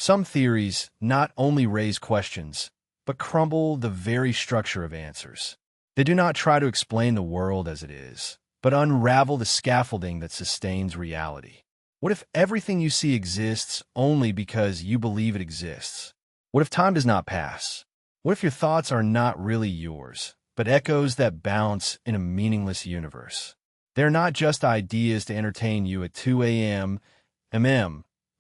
Some theories not only raise questions, but crumble the very structure of answers. They do not try to explain the world as it is, but unravel the scaffolding that sustains reality. What if everything you see exists only because you believe it exists? What if time does not pass? What if your thoughts are not really yours, but echoes that bounce in a meaningless universe? They're not just ideas to entertain you at 2 a.m.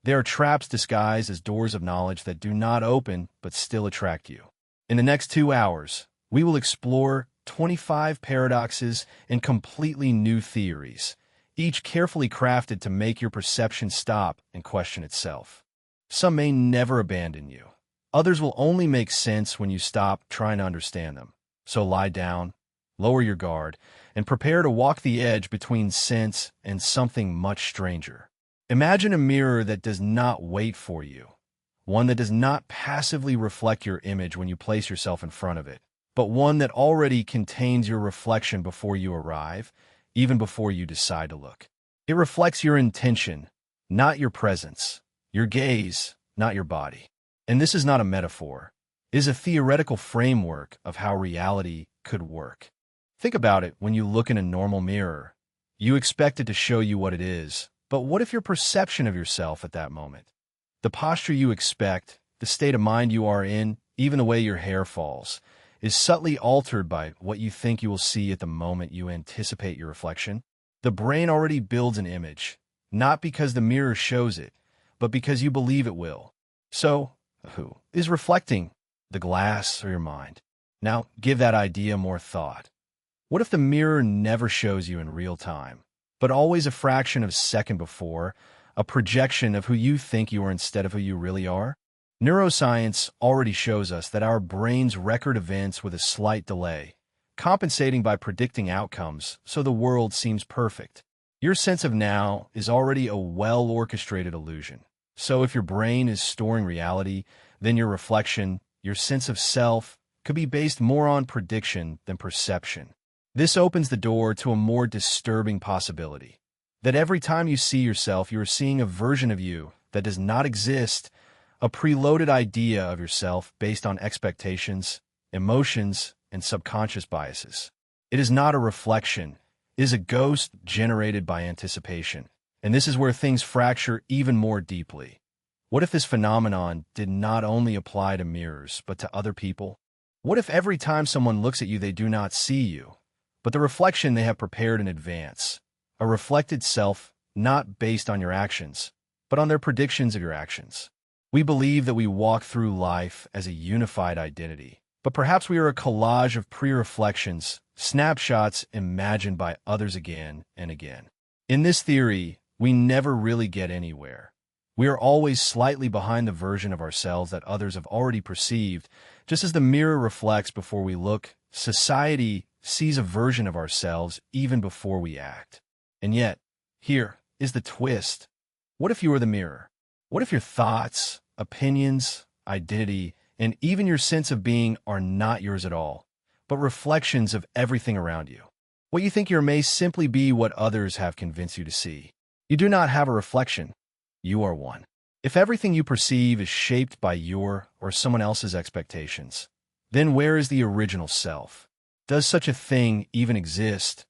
They are traps disguised as doors of knowledge that do not open but still attract you. In the next 2 hours, we will explore 25 paradoxes and completely new theories, each carefully crafted to make your perception stop and question itself. Some may never abandon you. Others will only make sense when you stop trying to understand them. So lie down, lower your guard, and prepare to walk the edge between sense and something much stranger. Imagine a mirror that does not wait for you, one that does not passively reflect your image when you place yourself in front of it, but one that already contains your reflection before you arrive, even before you decide to look. It reflects your intention, not your presence, your gaze, not your body. And this is not a metaphor. It is a theoretical framework of how reality could work. Think about it. When you look in a normal mirror, you expect it to show you what it is. But what if your perception of yourself at that moment, the posture you expect, the state of mind you are in, even the way your hair falls, is subtly altered by what you think you will see at the moment you anticipate your reflection? The brain already builds an image, not because the mirror shows it, but because you believe it will. So, who is reflecting, the glass or your mind? Now, give that idea more thought. What if the mirror never shows you in real time, but always a fraction of a second before, a projection of who you think you are instead of who you really are? Neuroscience already shows us that our brains record events with a slight delay, compensating by predicting outcomes so the world seems perfect. Your sense of now is already a well-orchestrated illusion. So if your brain is storing reality, then your reflection, your sense of self, could be based more on prediction than perception. This opens the door to a more disturbing possibility, that every time you see yourself, you are seeing a version of you that does not exist, a preloaded idea of yourself based on expectations, emotions, and subconscious biases. It is not a reflection. It is a ghost generated by anticipation. And this is where things fracture even more deeply. What if this phenomenon did not only apply to mirrors, but to other people? What if every time someone looks at you, they do not see you, but the reflection they have prepared in advance, a reflected self not based on your actions, but on their predictions of your actions? We believe that we walk through life as a unified identity, but perhaps we are a collage of pre-reflections, snapshots imagined by others again and again. In this theory, we never really get anywhere. We are always slightly behind the version of ourselves that others have already perceived. Just as the mirror reflects before we look, society sees a version of ourselves even before we act. And yet, here is the twist. What if you were the mirror? What if your thoughts, opinions, identity, and even your sense of being are not yours at all, but reflections of everything around you? What you think you are may simply be what others have convinced you to see. You do not have a reflection. You are one. If everything you perceive is shaped by your or someone else's expectations, then where is the original self? Does such a thing even exist?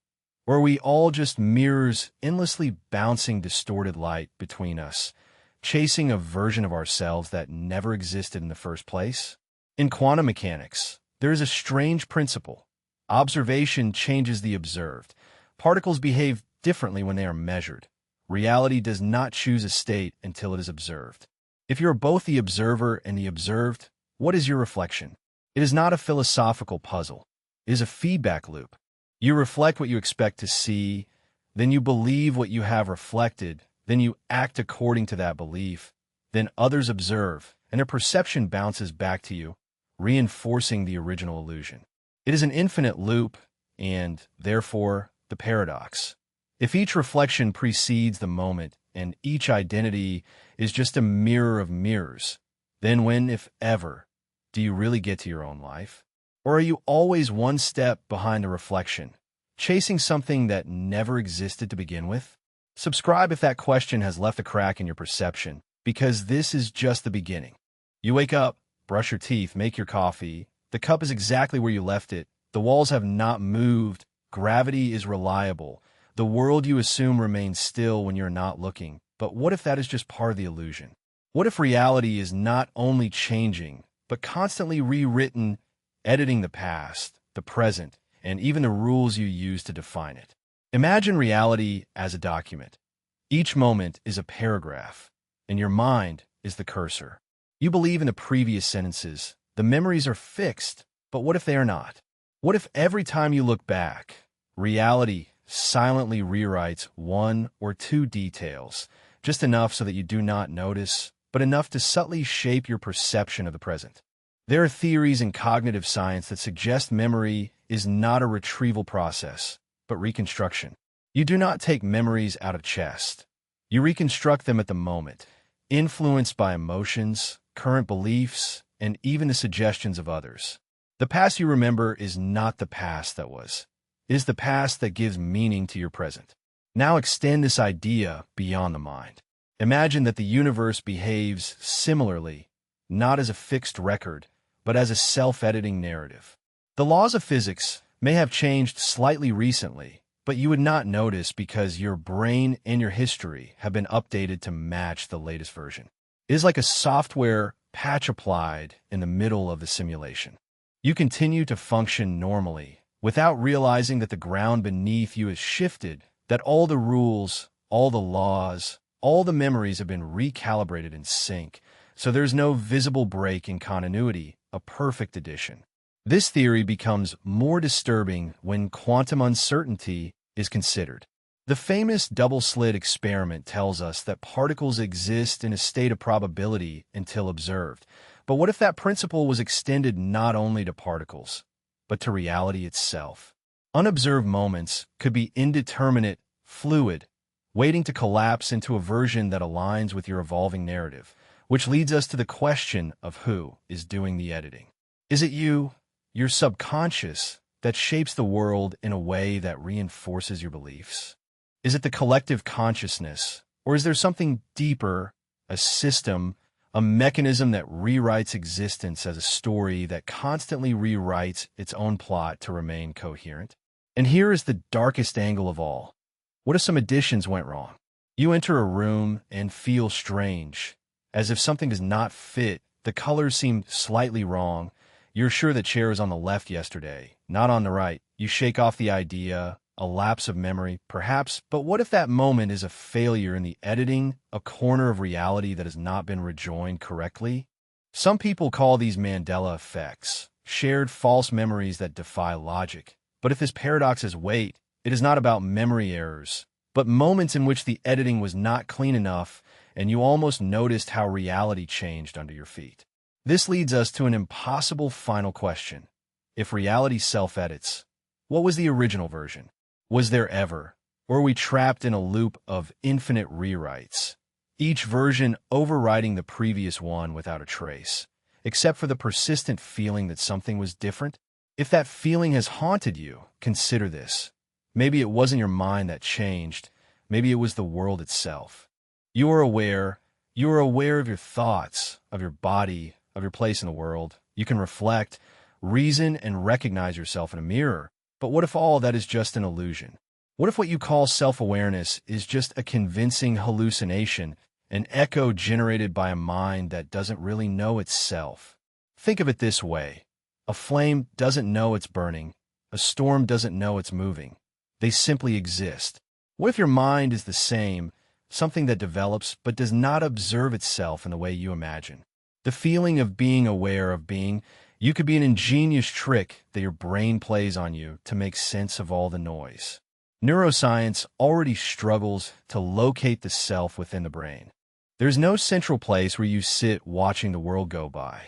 Or are we all just mirrors endlessly bouncing distorted light between us, chasing a version of ourselves that never existed in the first place? In quantum mechanics, there is a strange principle. Observation changes the observed. Particles behave differently when they are measured. Reality does not choose a state until it is observed. If you are both the observer and the observed, what is your reflection? It is not a philosophical puzzle. It is a feedback loop. You reflect what you expect to see, then you believe what you have reflected, then you act according to that belief, then others observe, and their perception bounces back to you, reinforcing the original illusion. It is an infinite loop, and, therefore, the paradox. If each reflection precedes the moment, and each identity is just a mirror of mirrors, then when, if ever, do you really get to your own life? Or are you always one step behind the reflection, chasing something that never existed to begin with? Subscribe if that question has left a crack in your perception. because this is just the beginning. You wake up, brush your teeth, make your coffee. The cup is exactly where you left it. The walls have not moved. Gravity is reliable. The world you assume remains still when you're not looking. But what if that is just part of the illusion? What if reality is not only changing, but constantly rewritten, editing the past, the present, and even the rules you use to define it? Imagine reality as a document. Each moment is a paragraph, and your mind is the cursor. You believe in the previous sentences. The memories are fixed, but what if they are not? What if every time you look back, reality silently rewrites one or two details, just enough so that you do not notice, but enough to subtly shape your perception of the present? There are theories in cognitive science that suggest memory is not a retrieval process, but reconstruction. You do not take memories out of chest. You reconstruct them at the moment, influenced by emotions, current beliefs, and even the suggestions of others. The past you remember is not the past that was. It is the past that gives meaning to your present. Now extend this idea beyond the mind. Imagine that the universe behaves similarly, not as a fixed record, but as a self-editing narrative. The laws of physics may have changed slightly recently, but you would not notice because your brain and your history have been updated to match the latest version. It is like a software patch applied in the middle of the simulation. You continue to function normally without realizing that the ground beneath you has shifted, that all the rules, all the laws, all the memories have been recalibrated in sync, so there's no visible break in continuity, a perfect addition. This theory becomes more disturbing when quantum uncertainty is considered. The famous double-slit experiment tells us that particles exist in a state of probability until observed. But what if that principle was extended not only to particles, but to reality itself? Unobserved moments could be indeterminate, fluid, waiting to collapse into a version that aligns with your evolving narrative, which leads us to the question of who is doing the editing. Is it you, your subconscious, that shapes the world in a way that reinforces your beliefs? Is it the collective consciousness, or is there something deeper, a system, a mechanism that rewrites existence as a story that constantly rewrites its own plot to remain coherent? And here is the darkest angle of all. What if some additions went wrong? You enter a room and feel strange, as if something does not fit. The colors seem slightly wrong. You're sure the chair was on the left yesterday, not on the right. You shake off the idea, a lapse of memory, perhaps, but what if that moment is a failure in the editing, a corner of reality that has not been rejoined correctly? Some people call these Mandela Effects, shared false memories that defy logic. But if this paradox has weight, it is not about memory errors, but moments in which the editing was not clean enough and you almost noticed how reality changed under your feet. This leads us to an impossible final question. If reality self-edits, what was the original version? Was there ever, or are we trapped in a loop of infinite rewrites, each version overriding the previous one without a trace, except for the persistent feeling that something was different? If that feeling has haunted you, consider this. Maybe it wasn't your mind that changed, maybe it was the world itself. You are aware of your thoughts, of your body, of your place in the world. You can reflect, reason, and recognize yourself in a mirror. But what if all that is just an illusion? What if what you call self-awareness is just a convincing hallucination, an echo generated by a mind that doesn't really know itself? Think of it this way. A flame doesn't know it's burning. A storm doesn't know it's moving. They simply exist. What if your mind is the same, something that develops but does not observe itself in the way you imagine? The feeling of being aware of being, you could be an ingenious trick that your brain plays on you to make sense of all the noise. Neuroscience already struggles to locate the self within the brain. There's no central place where you sit watching the world go by.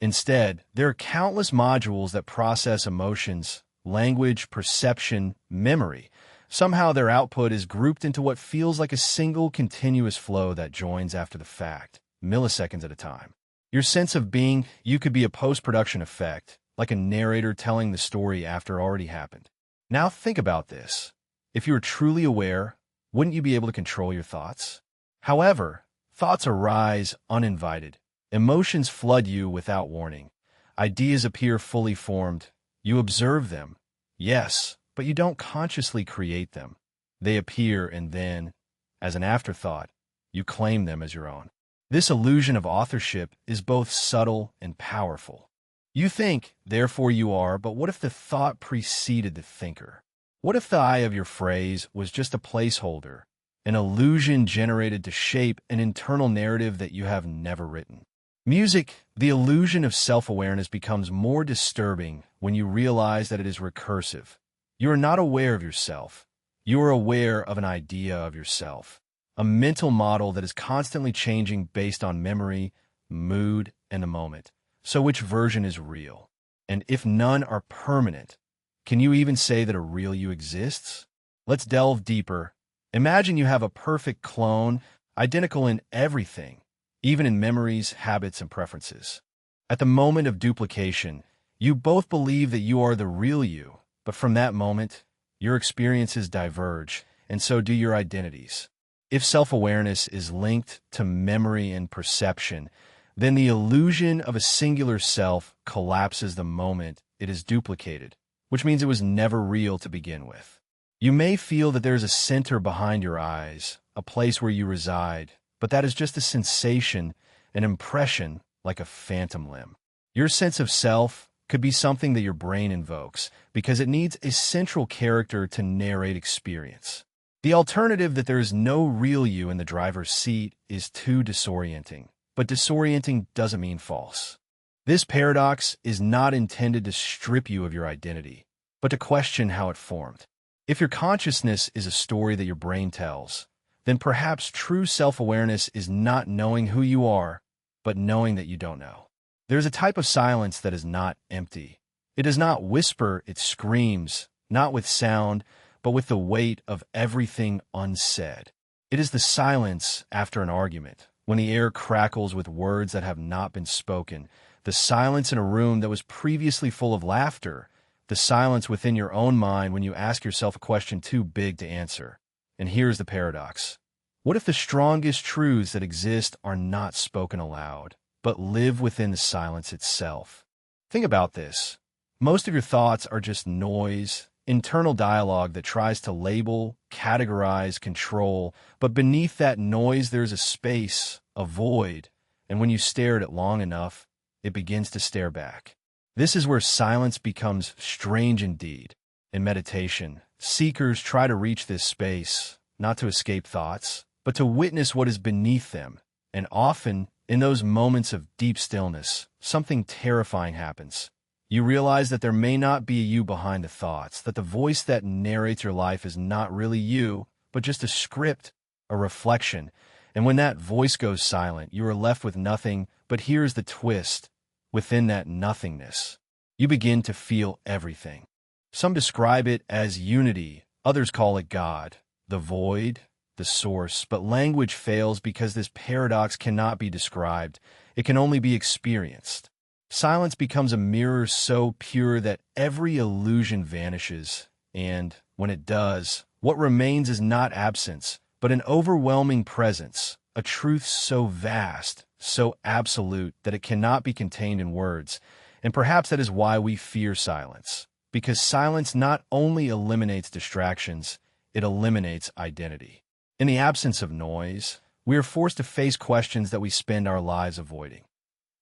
Instead, there are countless modules that process emotions, language, perception, memory. Somehow their output is grouped into what feels like a single continuous flow that joins after the fact, milliseconds at a time. Your sense of being, you could be a post-production effect, like a narrator telling the story after it already happened. Now think about this. If you were truly aware, wouldn't you be able to control your thoughts? However, Thoughts arise uninvited. Emotions flood you without warning. Ideas appear fully formed. You observe them, yes, but you don't consciously create them. They appear and then, as an afterthought, you claim them as your own. This illusion of authorship is both subtle and powerful. You think, therefore you are, but what if the thought preceded the thinker? What if the I of your phrase was just a placeholder, an illusion generated to shape an internal narrative that you have never written? Music, the illusion of self-awareness becomes more disturbing when you realize that it is recursive. You are not aware of yourself. You are aware of an idea of yourself, a mental model that is constantly changing based on memory, mood, and the moment. So which version is real? And if none are permanent, can you even say that a real you exists? Let's delve deeper. Imagine you have a perfect clone, identical in everything, even in memories, habits, and preferences. At the moment of duplication, you both believe that you are the real you, but from that moment, your experiences diverge, and so do your identities. If self-awareness is linked to memory and perception, then the illusion of a singular self collapses the moment it is duplicated, which means it was never real to begin with. You may feel that there is a center behind your eyes, a place where you reside, but that is just a sensation, an impression, like a phantom limb. Your sense of self could be something that your brain invokes because it needs a central character to narrate experience. The alternative that there is no real you in the driver's seat is too disorienting, but disorienting doesn't mean false. This paradox is not intended to strip you of your identity, but to question how it formed. If your consciousness is a story that your brain tells, then perhaps true self-awareness is not knowing who you are, but knowing that you don't know. There's a type of silence that is not empty. It does not whisper, it screams, not with sound, but with the weight of everything unsaid. It is the silence after an argument, when the air crackles with words that have not been spoken, the silence in a room that was previously full of laughter, the silence within your own mind when you ask yourself a question too big to answer. And here's the paradox. What if the strongest truths that exist are not spoken aloud, but live within the silence itself? Think about this. Most of your thoughts are just noise, internal dialogue that tries to label, categorize, control, but beneath that noise there's a space, a void, and when you stare at it long enough, it begins to stare back. This is where silence becomes strange indeed. In meditation, seekers try to reach this space, not to escape thoughts, but to witness what is beneath them. And often, in those moments of deep stillness, something terrifying happens. You realize that there may not be a you behind the thoughts, that the voice that narrates your life is not really you, but just a script, a reflection. And when that voice goes silent, you are left with nothing, but here's the twist. Within that nothingness, you begin to feel everything. Some describe it as unity, others call it God, the void, the source, but language fails because this paradox cannot be described. It can only be experienced. Silence becomes a mirror so pure that every illusion vanishes, and when it does, what remains is not absence, but an overwhelming presence, a truth so vast, so absolute that it cannot be contained in words. And perhaps that is why we fear silence, because silence not only eliminates distractions, it eliminates identity. In the absence of noise, we are forced to face questions that we spend our lives avoiding.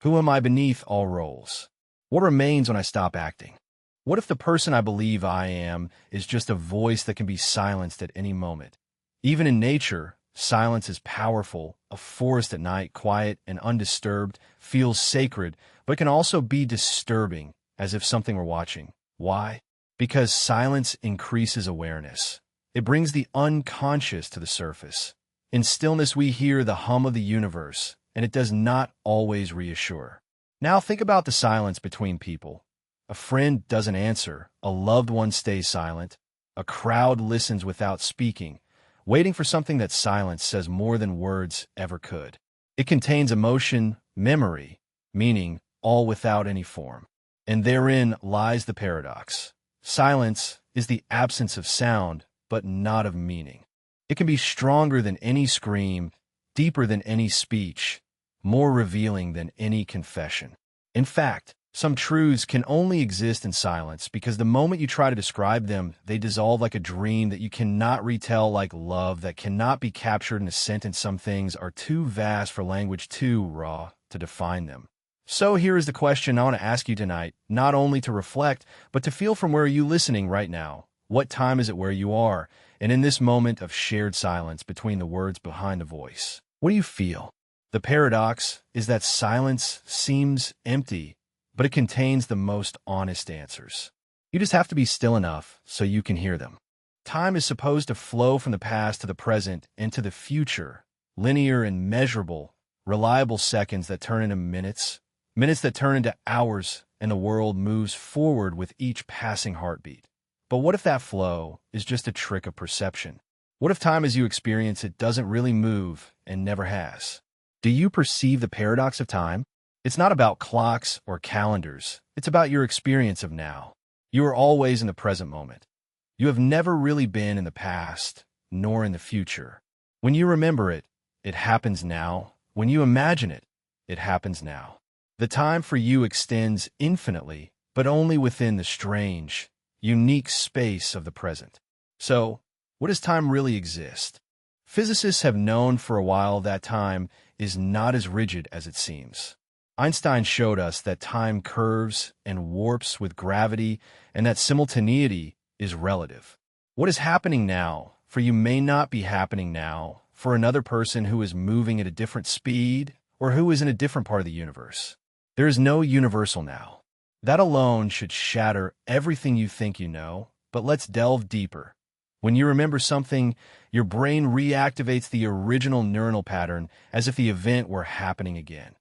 Who am I beneath all roles? What remains when I stop acting? What if the person I believe I am is just a voice that can be silenced at any moment? Even in nature, silence is powerful. A forest at night, quiet and undisturbed, feels sacred, but can also be disturbing, as if something were watching. Why? Because silence increases awareness. It brings the unconscious to the surface. In stillness, we hear the hum of the universe, and it does not always reassure. Now think about the silence between people. A friend doesn't answer, a loved one stays silent, a crowd listens without speaking, waiting for something that silence says more than words ever could. It contains emotion, memory, meaning, all without any form. And therein lies the paradox. Silence is the absence of sound, but not of meaning. It can be stronger than any scream, deeper than any speech, more revealing than any confession. In fact, some truths can only exist in silence because the moment you try to describe them, they dissolve like a dream that you cannot retell, like love that cannot be captured in a sentence. Some things are too vast for language, too raw to define them. So here is the question I want to ask you tonight, not only to reflect, but to feel from where are you listening right now? What time is it where you are? And in this moment of shared silence between the words behind the voice, what do you feel? The paradox is that silence seems empty, but it contains the most honest answers. You just have to be still enough so you can hear them. Time is supposed to flow from the past to the present into the future, linear and measurable, reliable seconds that turn into minutes, minutes that turn into hours, and the world moves forward with each passing heartbeat. But what if that flow is just a trick of perception? What if time as you experience it doesn't really move and never has? Do you perceive the paradox of time? It's not about clocks or calendars. It's about your experience of now. You are always in the present moment. You have never really been in the past, nor in the future. When you remember it, it happens now. When you imagine it, it happens now. The time for you extends infinitely, but only within the strange, unique space of the present. So, what does time really exist? Physicists have known for a while that time is not as rigid as it seems. Einstein showed us that time curves and warps with gravity and that simultaneity is relative. What is happening now for you may not be happening now for another person who is moving at a different speed or who is in a different part of the universe. There is no universal now. That alone should shatter everything you think you know, but let's delve deeper. When you remember something, your brain reactivates the original neuronal pattern as if the event were happening again.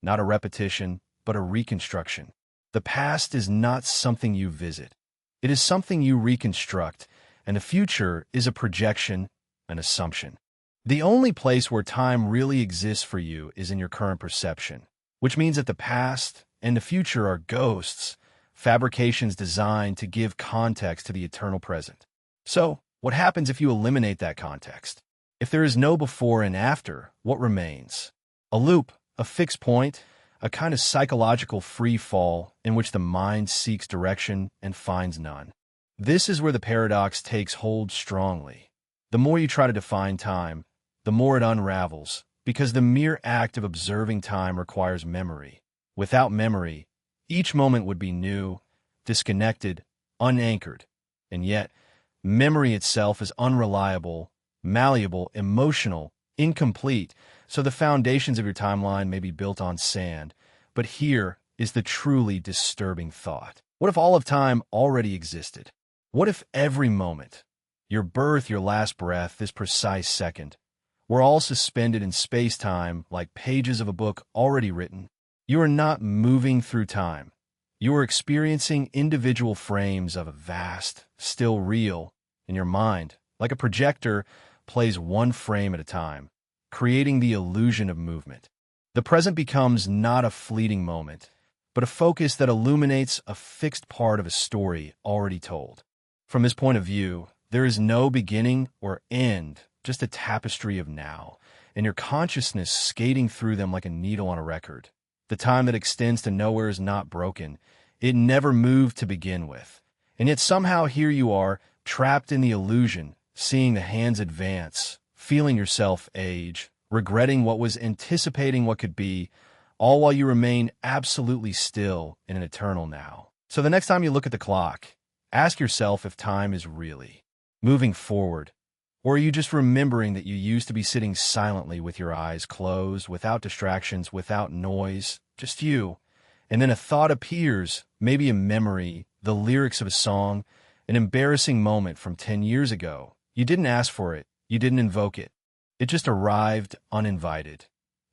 Not a repetition, but a reconstruction. The past is not something you visit. It is something you reconstruct, and the future is a projection, an assumption. The only place where time really exists for you is in your current perception, which means that the past and the future are ghosts, fabrications designed to give context to the eternal present. So, what happens if you eliminate that context? If there is no before and after, what remains? A loop, a fixed point, a kind of psychological free fall in which the mind seeks direction and finds none. This is where the paradox takes hold strongly. The more you try to define time, the more it unravels, because the mere act of observing time requires memory. Without memory, each moment would be new, disconnected, unanchored, and yet, memory itself is unreliable, malleable, emotional, incomplete, so the foundations of your timeline may be built on sand. But here is the truly disturbing thought. What if all of time already existed? What if every moment, your birth, your last breath, this precise second, were all suspended in space-time like pages of a book already written? You are not moving through time. You are experiencing individual frames of a vast, still real, in your mind, like a projector plays one frame at a time, creating the illusion of movement. The present becomes not a fleeting moment, but a focus that illuminates a fixed part of a story already told. From this point of view, there is no beginning or end, just a tapestry of now, and your consciousness skating through them like a needle on a record. The time that extends to nowhere is not broken. It never moved to begin with. And yet somehow here you are, trapped in the illusion, seeing the hands advance, feeling yourself age, regretting what was, anticipating what could be, all while you remain absolutely still in an eternal now. So the next time you look at the clock, ask yourself if time is really moving forward, or are you just remembering that you used to be sitting silently with your eyes closed, without distractions, without noise, just you, and then a thought appears, maybe a memory, the lyrics of a song, an embarrassing moment from 10 years ago. You didn't ask for it. You didn't invoke it. It just arrived uninvited.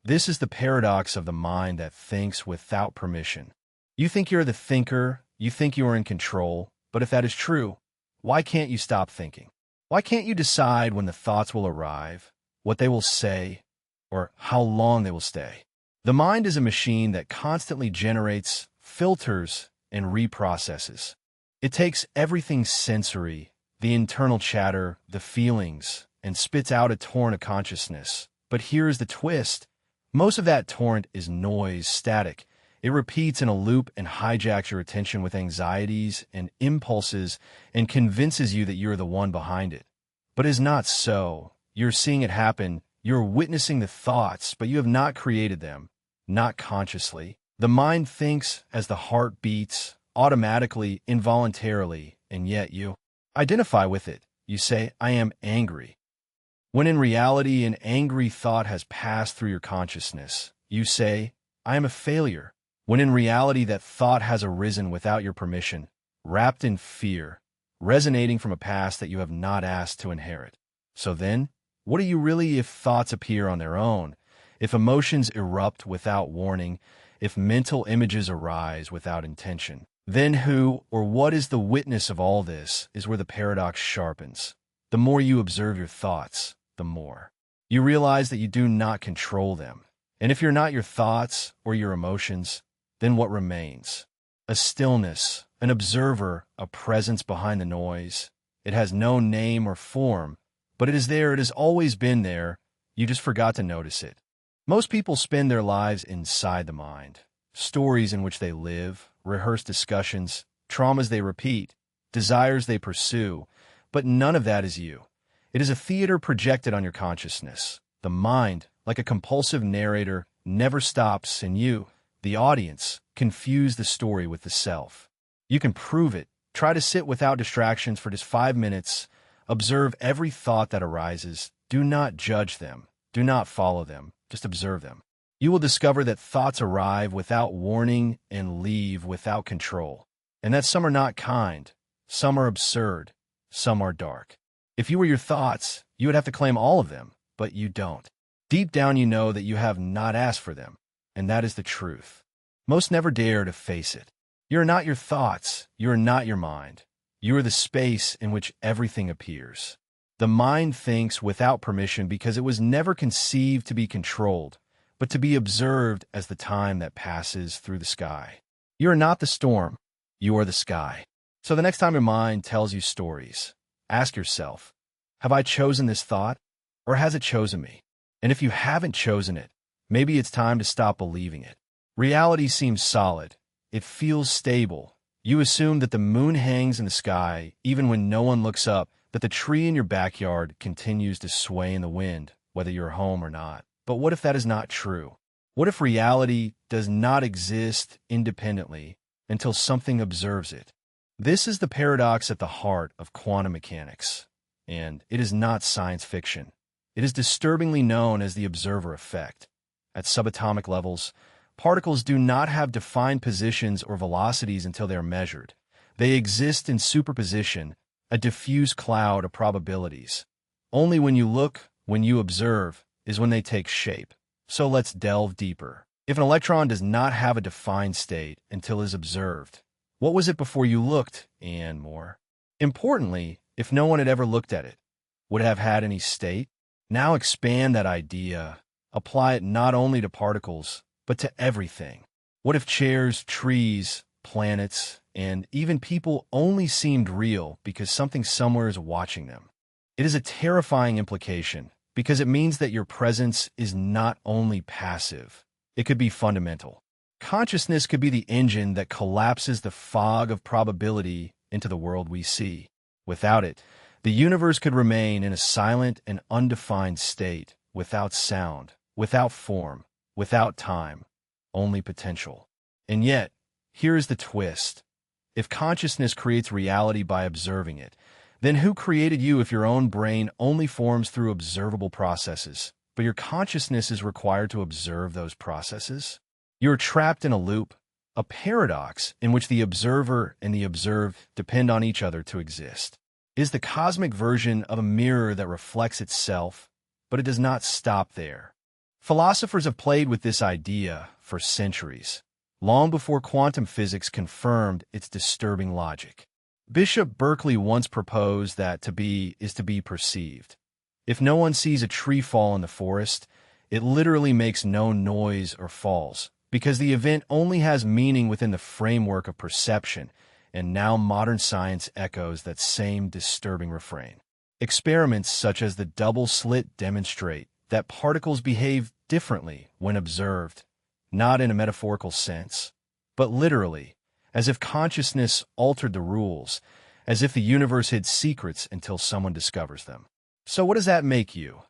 This is the paradox of the mind that thinks without permission. You think you're the thinker, you think you are in control, but if that is true, why can't you stop thinking? Why can't you decide when the thoughts will arrive, what they will say, or how long they will stay? The mind is a machine that constantly generates, filters, and reprocesses. It takes everything sensory, the internal chatter, the feelings, and spits out a torrent of consciousness, But here's the twist. Most of that torrent is noise, static. It repeats in a loop and hijacks your attention with anxieties and impulses and convinces you that you're the one behind it. But it is not so. You're seeing it happen. You're witnessing the thoughts, but you have not created them, not consciously. The mind thinks as the heart beats, automatically, involuntarily, and yet you identify with it. You say, I am angry. When in reality, an angry thought has passed through your consciousness. You say, I am a failure. When in reality, that thought has arisen without your permission, wrapped in fear, resonating from a past that you have not asked to inherit. So then, what are you really if thoughts appear on their own, if emotions erupt without warning, if mental images arise without intention? Then who or what is the witness of all this is where the paradox sharpens. The more you observe your thoughts, the more you realize that you do not control them. And if you're not your thoughts or your emotions, then what remains? A stillness, an observer, a presence behind the noise. It has no name or form, but it is there. It has always been there. You just forgot to notice it. Most people spend their lives inside the mind. Stories in which they live, rehearsed discussions, traumas they repeat, desires they pursue, but none of that is you. It is a theater projected on your consciousness. The mind, like a compulsive narrator, never stops, and you, the audience, confuse the story with the self. You can prove it. Try to sit without distractions for just 5 minutes. Observe every thought that arises. Do not judge them. Do not follow them. Just observe them. You will discover that thoughts arrive without warning and leave without control, and that some are not kind, some are absurd, some are dark. If you were your thoughts, you would have to claim all of them, but you don't. Deep down you know that you have not asked for them, and that is the truth. Most never dare to face it. You are not your thoughts, you are not your mind. You are the space in which everything appears. The mind thinks without permission because it was never conceived to be controlled, but to be observed as the time that passes through the sky. You are not the storm, you are the sky. So the next time your mind tells you stories, ask yourself, have I chosen this thought, or has it chosen me? And if you haven't chosen it, maybe it's time to stop believing it. Reality seems solid. It feels stable. You assume that the moon hangs in the sky even when no one looks up, that the tree in your backyard continues to sway in the wind, whether you're home or not. But what if that is not true? What if reality does not exist independently until something observes it? This is the paradox at the heart of quantum mechanics, and it is not science fiction. It is disturbingly known as the observer effect. At subatomic levels, particles do not have defined positions or velocities until they are measured. They exist in superposition, a diffuse cloud of probabilities. Only when you look, when you observe, is when they take shape. So let's delve deeper. If an electron does not have a defined state until it is observed, what was it before you looked, and more? Importantly, if no one had ever looked at it, would it have had any state? Now expand that idea. Apply it not only to particles, but to everything. What if chairs, trees, planets, and even people only seemed real because something somewhere is watching them? It is a terrifying implication because it means that your presence is not only passive, it could be fundamental. Consciousness could be the engine that collapses the fog of probability into the world we see. Without it, the universe could remain in a silent and undefined state, without sound, without form, without time, only potential. And yet, here is the twist. If consciousness creates reality by observing it, then who created you if your own brain only forms through observable processes, but your consciousness is required to observe those processes? You are trapped in a loop, a paradox in which the observer and the observed depend on each other to exist. It is the cosmic version of a mirror that reflects itself, but it does not stop there. Philosophers have played with this idea for centuries, long before quantum physics confirmed its disturbing logic. Bishop Berkeley once proposed that to be is to be perceived. If no one sees a tree fall in the forest, it literally makes no noise or falls, because the event only has meaning within the framework of perception, and now modern science echoes that same disturbing refrain. Experiments such as the double slit demonstrate that particles behave differently when observed, not in a metaphorical sense, but literally, as if consciousness altered the rules, as if the universe hid secrets until someone discovers them. So what does that make you?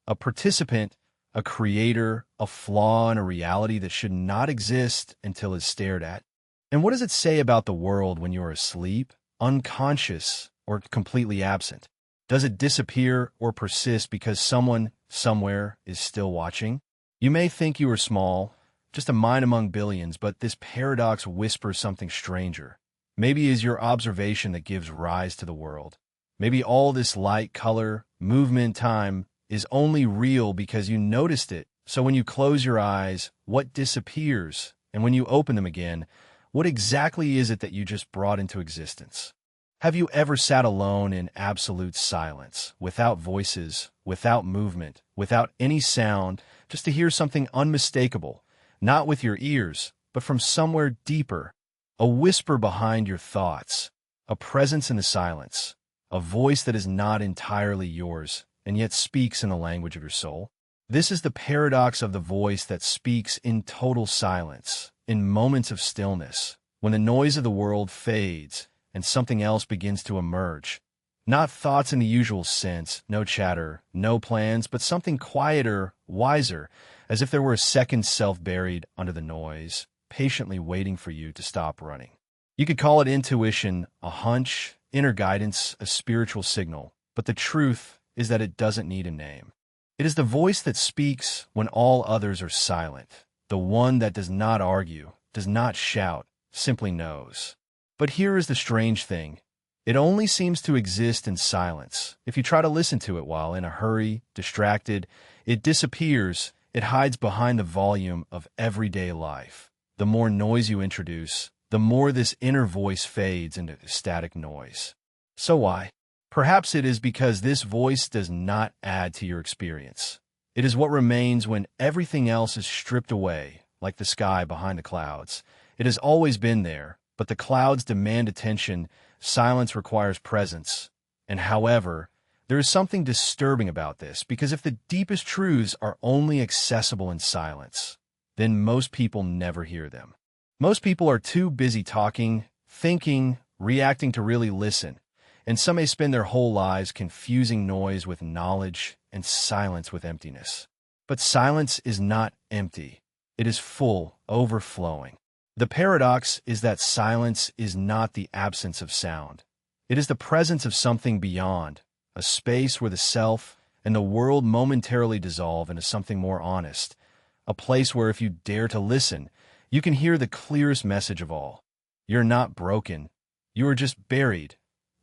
A participant, a creator, a flaw in a reality that should not exist until it's stared at? And what does it say about the world when you're asleep, unconscious, or completely absent? Does it disappear or persist because someone, somewhere, is still watching? You may think you are small, just a mind among billions, but this paradox whispers something stranger. Maybe it is your observation that gives rise to the world. Maybe all this light, color, movement, time is only real because you noticed it. So when you close your eyes, what disappears? And when you open them again, what exactly is it that you just brought into existence? Have you ever sat alone in absolute silence, without voices, without movement, without any sound, just to hear something unmistakable, not with your ears, but from somewhere deeper, a whisper behind your thoughts, a presence in the silence, a voice that is not entirely yours, and yet speaks in the language of your soul? This is the paradox of the voice that speaks in total silence, in moments of stillness, when the noise of the world fades and something else begins to emerge. Not thoughts in the usual sense, no chatter, no plans, but something quieter, wiser, as if there were a second self buried under the noise, patiently waiting for you to stop running. You could call it intuition, a hunch, inner guidance, a spiritual signal, but the truth is that it doesn't need a name. It is the voice that speaks when all others are silent, the one that does not argue, does not shout, simply knows. But here is the strange thing. It only seems to exist in silence. If you try to listen to it while in a hurry, distracted, it disappears. It hides behind the volume of everyday life. The more noise you introduce, the more this inner voice fades into static noise. So why? Perhaps it is because this voice does not add to your experience. It is what remains when everything else is stripped away, like the sky behind the clouds. It has always been there, but the clouds demand attention, silence requires presence. And however, there is something disturbing about this, because if the deepest truths are only accessible in silence, then most people never hear them. Most people are too busy talking, thinking, reacting to really listen, and some may spend their whole lives confusing noise with knowledge and silence with emptiness. But silence is not empty. It is full, overflowing. The paradox is that silence is not the absence of sound. It is the presence of something beyond, a space where the self and the world momentarily dissolve into something more honest, a place where if you dare to listen, you can hear the clearest message of all. You're not broken. You are just buried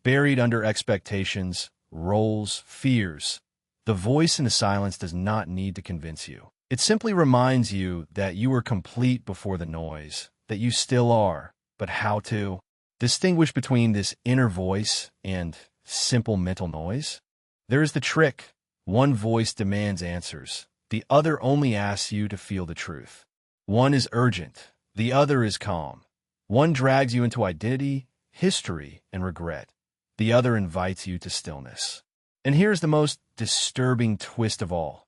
under expectations, roles, fears. The voice in the silence does not need to convince you. It simply reminds you that you were complete before the noise, that you still are, but how to distinguish between this inner voice and simple mental noise? There is the trick. One voice demands answers. The other only asks you to feel the truth. One is urgent. The other is calm. One drags you into identity, history, and regret. The other invites you to stillness. And here's the most disturbing twist of all.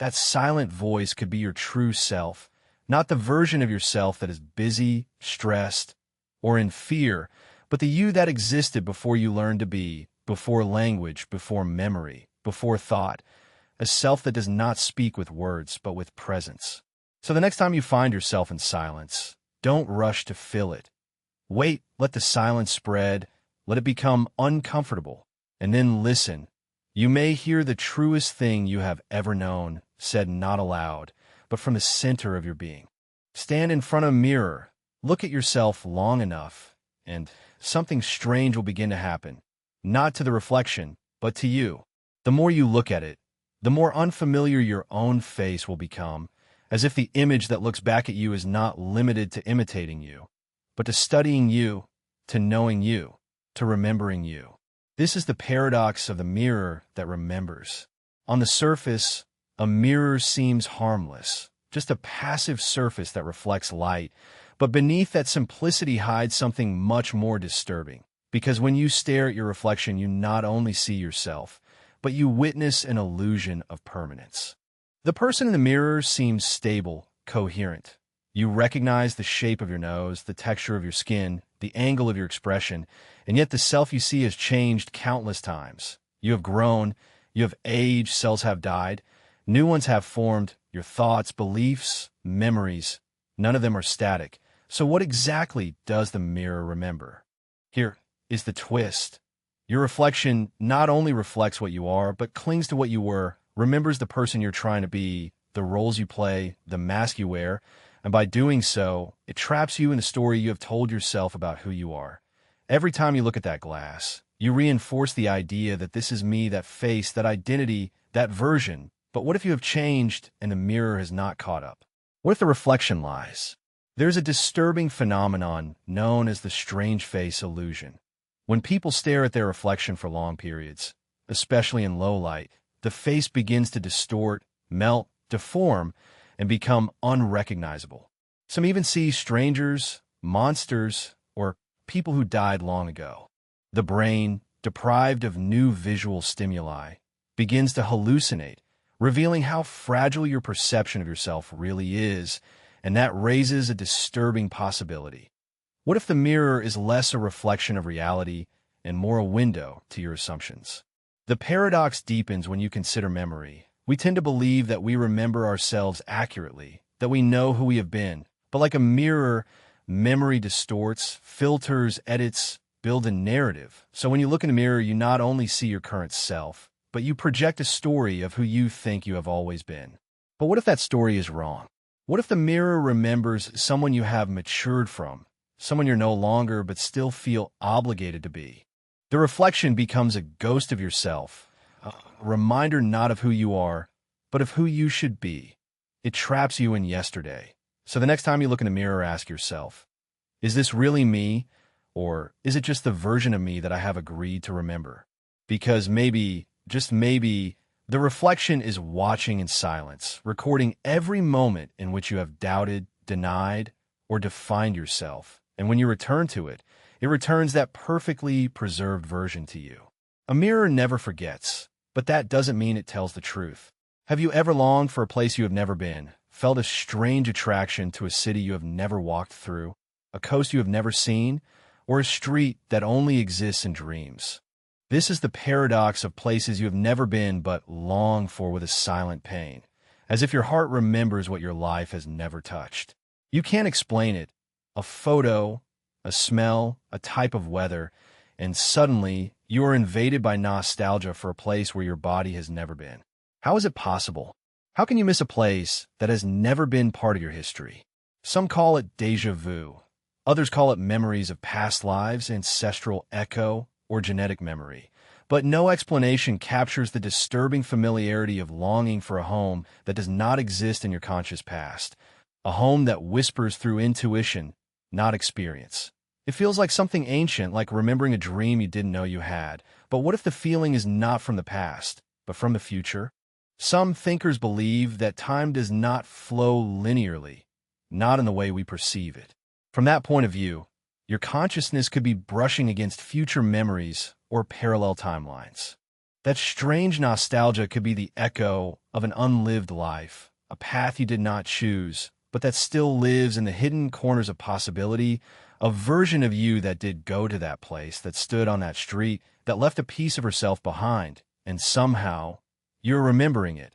That silent voice could be your true self, not the version of yourself that is busy, stressed, or in fear, but the you that existed before you learned to be, before language, before memory, before thought, a self that does not speak with words, but with presence. So the next time you find yourself in silence, don't rush to fill it. Wait, let the silence spread, let it become uncomfortable, and then listen. You may hear the truest thing you have ever known, said not aloud, but from the center of your being. Stand in front of a mirror, look at yourself long enough, and something strange will begin to happen. Not to the reflection, but to you. The more you look at it, the more unfamiliar your own face will become, as if the image that looks back at you is not limited to imitating you, but to studying you, to knowing you, to remembering you. This is the paradox of the mirror that remembers. On the surface, a mirror seems harmless, just a passive surface that reflects light, but beneath that simplicity hides something much more disturbing. Because when you stare at your reflection, you not only see yourself, but you witness an illusion of permanence. The person in the mirror seems stable, coherent. You recognize the shape of your nose, the texture of your skin, the angle of your expression, and yet the self you see has changed countless times. You have grown, you have aged, cells have died, new ones have formed, your thoughts, beliefs, memories, none of them are static. So what exactly does the mirror remember? Here is the twist. Your reflection not only reflects what you are, but clings to what you were, remembers the person you're trying to be, the roles you play, the mask you wear, and by doing so, it traps you in the story you have told yourself about who you are. Every time you look at that glass, you reinforce the idea that this is me, that face, that identity, that version. But what if you have changed and the mirror has not caught up? What if the reflection lies? There's a disturbing phenomenon known as the strange face illusion. When people stare at their reflection for long periods, especially in low light, the face begins to distort, melt, deform, and become unrecognizable. Some even see strangers, monsters, or people who died long ago. The brain, deprived of new visual stimuli, begins to hallucinate, revealing how fragile your perception of yourself really is, and that raises a disturbing possibility. What if the mirror is less a reflection of reality and more a window to your assumptions? The paradox deepens when you consider memory. We tend to believe that we remember ourselves accurately, that we know who we have been. But like a mirror, memory distorts, filters, edits, builds a narrative. So when you look in the mirror, you not only see your current self, but you project a story of who you think you have always been. But what if that story is wrong? What if the mirror remembers someone you have matured from, someone you're no longer but still feel obligated to be? The reflection becomes a ghost of yourself, a reminder not of who you are, but of who you should be. It traps you in yesterday. So the next time you look in the mirror, ask yourself, is this really me, or is it just the version of me that I have agreed to remember? Because maybe, just maybe, the reflection is watching in silence, recording every moment in which you have doubted, denied, or defined yourself. And when you return to it, it returns that perfectly preserved version to you. A mirror never forgets, but that doesn't mean it tells the truth. Have you ever longed for a place you have never been, felt a strange attraction to a city you have never walked through, a coast you have never seen, or a street that only exists in dreams? This is the paradox of places you have never been but long for with a silent pain, as if your heart remembers what your life has never touched. You can't explain it. A photo, a smell, a type of weather, and suddenly you are invaded by nostalgia for a place where your body has never been. How is it possible? How can you miss a place that has never been part of your history? Some call it déjà vu. Others call it memories of past lives, ancestral echo, or genetic memory. But no explanation captures the disturbing familiarity of longing for a home that does not exist in your conscious past, a home that whispers through intuition, not experience. It feels like something ancient, like remembering a dream you didn't know you had. But what if the feeling is not from the past, but from the future? Some thinkers believe that time does not flow linearly, not in the way we perceive it. From that point of view, your consciousness could be brushing against future memories or parallel timelines. That strange nostalgia could be the echo of an unlived life, a path you did not choose, but that still lives in the hidden corners of possibility, a version of you that did go to that place, that stood on that street, that left a piece of herself behind, and somehow you're remembering it.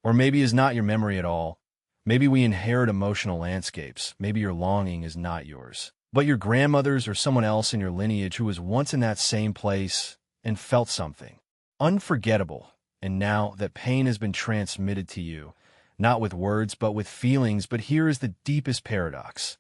Or maybe it's not your memory at all. Maybe we inherit emotional landscapes. Maybe your longing is not yours, but your grandmother's or someone else in your lineage who was once in that same place and felt something unforgettable. And now that pain has been transmitted to you, not with words, but with feelings. But here is the deepest paradox.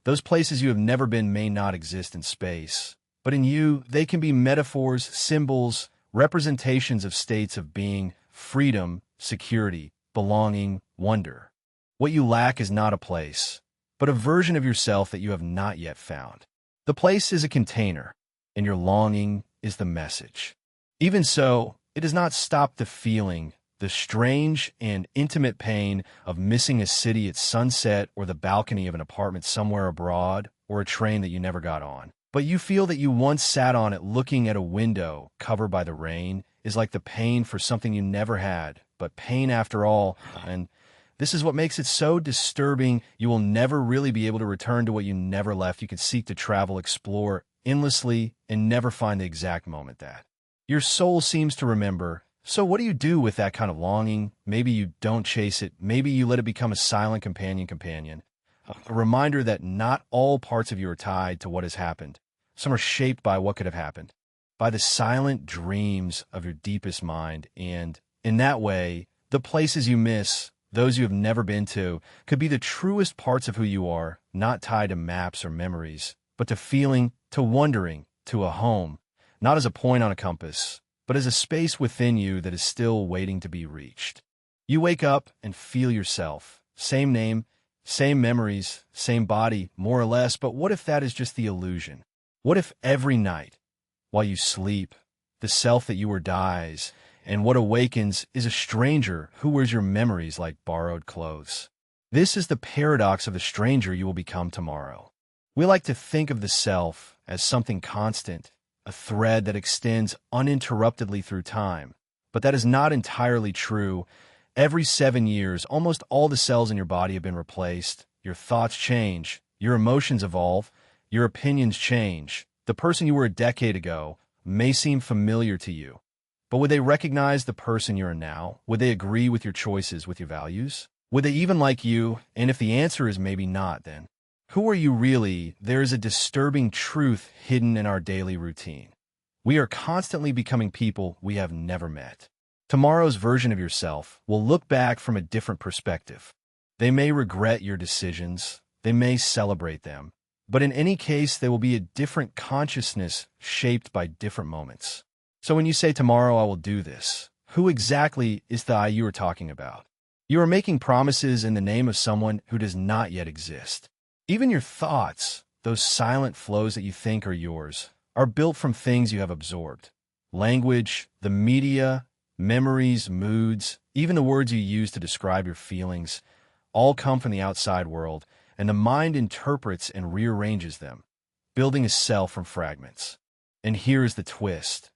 Those places you have never been may not exist in space, but in you, they can be metaphors, symbols, representations of states of being, freedom, security, belonging, wonder. What you lack is not a place, but a version of yourself that you have not yet found. The place is a container, and your longing is the message. Even so, it does not stop the feeling, the strange and intimate pain of missing a city at sunset or the balcony of an apartment somewhere abroad or a train that you never got on. But you feel that you once sat on it looking at a window covered by the rain is like the pain for something you never had but pain after all. And this is what makes it so disturbing. You will never really be able to return to what you never left. You can seek to travel, explore endlessly, and never find the exact moment that your soul seems to remember. So what do you do with that kind of longing? Maybe you don't chase it. Maybe you let it become a silent companion. A reminder that not all parts of you are tied to what has happened. Some are shaped by what could have happened, by the silent dreams of your deepest mind. And in that way, the places you miss, those you have never been to, could be the truest parts of who you are, not tied to maps or memories, but to feeling, to wondering, to a home, not as a point on a compass, but as a space within you that is still waiting to be reached. You wake up and feel yourself. Same name, same memories, same body, more or less, but what if that is just the illusion? What if every night, while you sleep, the self that you were dies, and what awakens is a stranger who wears your memories like borrowed clothes? This is the paradox of the stranger you will become tomorrow. We like to think of the self as something constant, a thread that extends uninterruptedly through time, but that is not entirely true. Every 7 years, almost all the cells in your body have been replaced. Your thoughts change, your emotions evolve, your opinions change. The person you were a decade ago may seem familiar to you, but would they recognize the person you are now? Would they agree with your choices, with your values? Would they even like you? And if the answer is maybe not, then who are you really? There is a disturbing truth hidden in our daily routine. We are constantly becoming people we have never met. Tomorrow's version of yourself will look back from a different perspective. They may regret your decisions, they may celebrate them, but in any case, there will be a different consciousness shaped by different moments. So when you say, tomorrow I will do this, who exactly is the I you are talking about? You are making promises in the name of someone who does not yet exist. Even your thoughts, those silent flows that you think are yours, are built from things you have absorbed. Language, the media, memories, moods, even the words you use to describe your feelings, all come from the outside world, and the mind interprets and rearranges them, building a self from fragments. And here is the twist.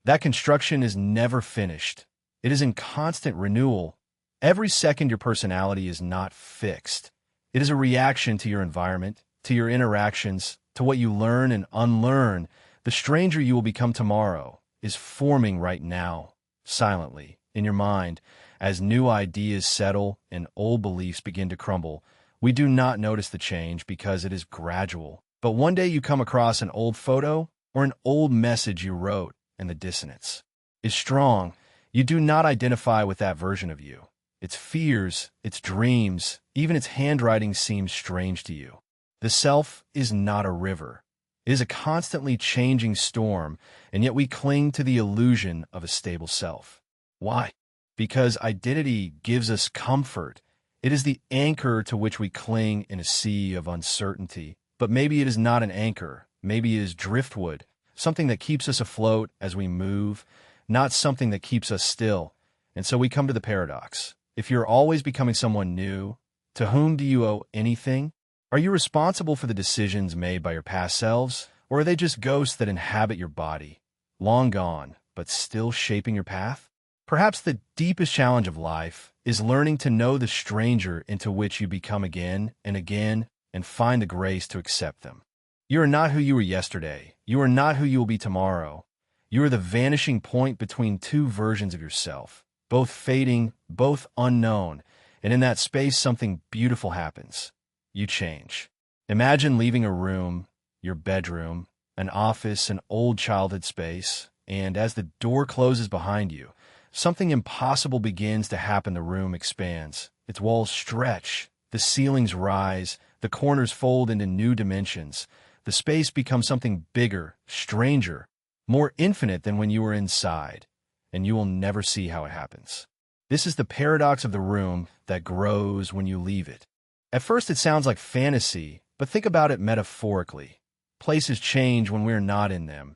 That construction is never finished. It is in constant renewal. Every second your personality is not fixed. It is a reaction to your environment, to your interactions, to what you learn and unlearn. The stranger you will become tomorrow is forming right now, silently, in your mind. As new ideas settle and old beliefs begin to crumble, we do not notice the change because it is gradual. But one day you come across an old photo or an old message you wrote, and the dissonance is strong. You do not identify with that version of you. Its fears, its dreams, even its handwriting seems strange to you. The self is not a river. It is a constantly changing storm, and yet we cling to the illusion of a stable self. Why? Because identity gives us comfort. It is the anchor to which we cling in a sea of uncertainty. But maybe it is not an anchor. Maybe it is driftwood, something that keeps us afloat as we move, not something that keeps us still. And so we come to the paradox. If you're always becoming someone new, to whom do you owe anything? Are you responsible for the decisions made by your past selves, or are they just ghosts that inhabit your body, long gone, but still shaping your path? Perhaps the deepest challenge of life is learning to know the stranger into which you become again and find the grace to accept them. You are not who you were yesterday. You are not who you will be tomorrow. You are the vanishing point between two versions of yourself, both fading, both unknown, and in that space something beautiful happens. You change. Imagine leaving a room, your bedroom, an office, an old childhood space, and as the door closes behind you, something impossible begins to happen. The room expands. Its walls stretch. The ceilings rise. The corners fold into new dimensions. The space becomes something bigger, stranger, more infinite than when you were inside, and you will never see how it happens. This is the paradox of the room that grows when you leave it. At first it sounds like fantasy, but think about it metaphorically. Places change when we're not in them,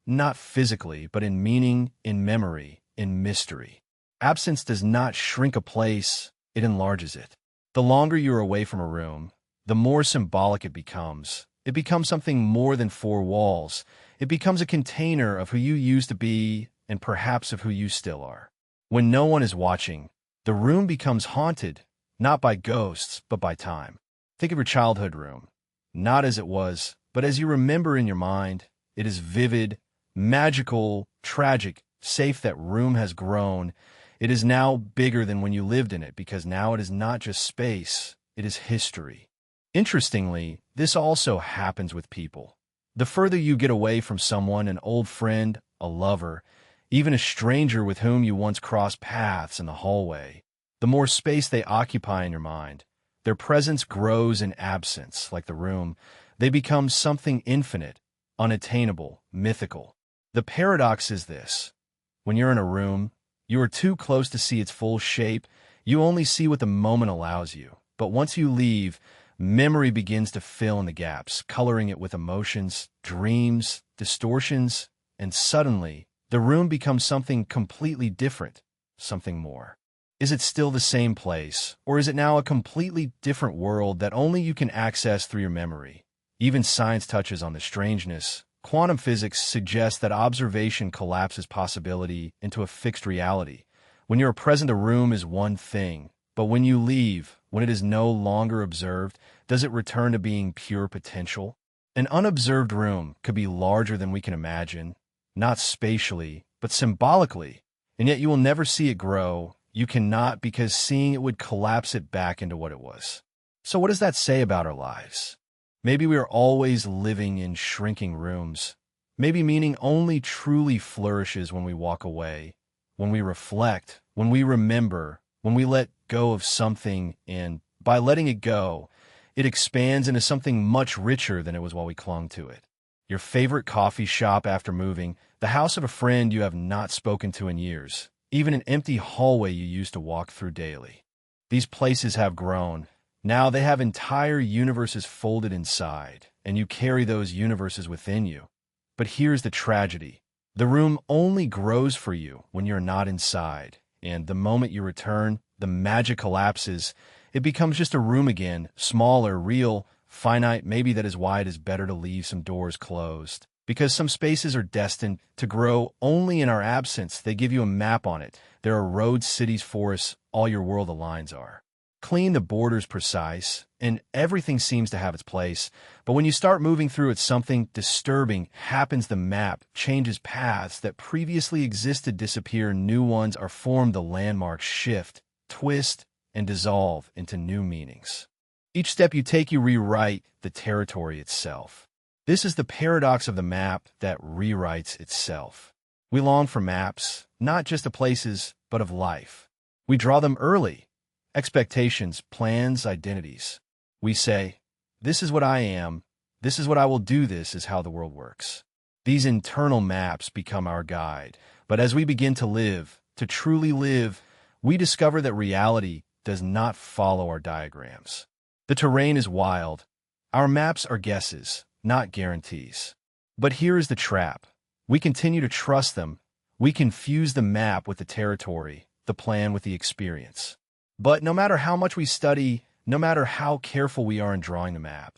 not physically, but in meaning, in memory, in mystery. Absence does not shrink a place, it enlarges it. The longer you're away from a room, the more symbolic it becomes. It becomes something more than four walls. It becomes a container of who you used to be and perhaps of who you still are. When no one is watching, The room becomes haunted, not by ghosts, but by time. Think of your childhood room, not as it was, but as you remember in your mind. It is vivid, magical, tragic, safe. That room has grown. It is now bigger than when you lived in it, because now it is not just space, it is history. Interestingly, this also happens with people. The further you get away from someone, an old friend, a lover, even a stranger with whom you once crossed paths in the hallway, the more space they occupy in your mind. Their presence grows in absence, like the room. They become something infinite, unattainable, mythical. The paradox is this. When you're in a room, you are too close to see its full shape. You only see what the moment allows you. But once you leave, memory begins to fill in the gaps, coloring it with emotions, dreams, distortions, and suddenly, the room becomes something completely different, something more. Is it still the same place, or is it now a completely different world that only you can access through your memory? Even science touches on the strangeness. Quantum physics suggests that observation collapses possibility into a fixed reality. When you are present, a room is one thing, but when you leave, when it is no longer observed, does it return to being pure potential? An unobserved room could be larger than we can imagine, not spatially, but symbolically, and yet you will never see it grow. You cannot, because seeing it would collapse it back into what it was. So what does that say about our lives? Maybe we are always living in shrinking rooms. Maybe meaning only truly flourishes when we walk away, when we reflect, when we remember, when we let go of something, and by letting it go, it expands into something much richer than it was while we clung to it. Your favorite coffee shop after moving, the house of a friend you have not spoken to in years, even an empty hallway you used to walk through daily. These places have grown. Now they have entire universes folded inside, and you carry those universes within you. But here's the tragedy. The room only grows for you when you're not inside, and the moment you return, the magic collapses. It becomes just a room again, smaller, real, finite. Maybe that is why it is better to leave some doors closed. Because some spaces are destined to grow only in our absence. They give you a map on it. There are roads, cities, forests, all your world aligns are. Clean, the borders precise, and everything seems to have its place. But when you start moving through it, something disturbing happens. The map changes, paths that previously existed disappear, new ones are formed, the landmarks shift, twist, and dissolve into new meanings. Each step you take, you rewrite the territory itself. This is the paradox of the map that rewrites itself. We long for maps, not just of places, but of life. We draw them early. Expectations, plans, identities. We say, this is what I am, this is what I will do, this is how the world works. These internal maps become our guide. But as we begin to live, to truly live, we discover that reality does not follow our diagrams. The terrain is wild. Our maps are guesses, not guarantees. But here is the trap. We continue to trust them. We confuse the map with the territory, the plan with the experience. But no matter how much we study, no matter how careful we are in drawing the map,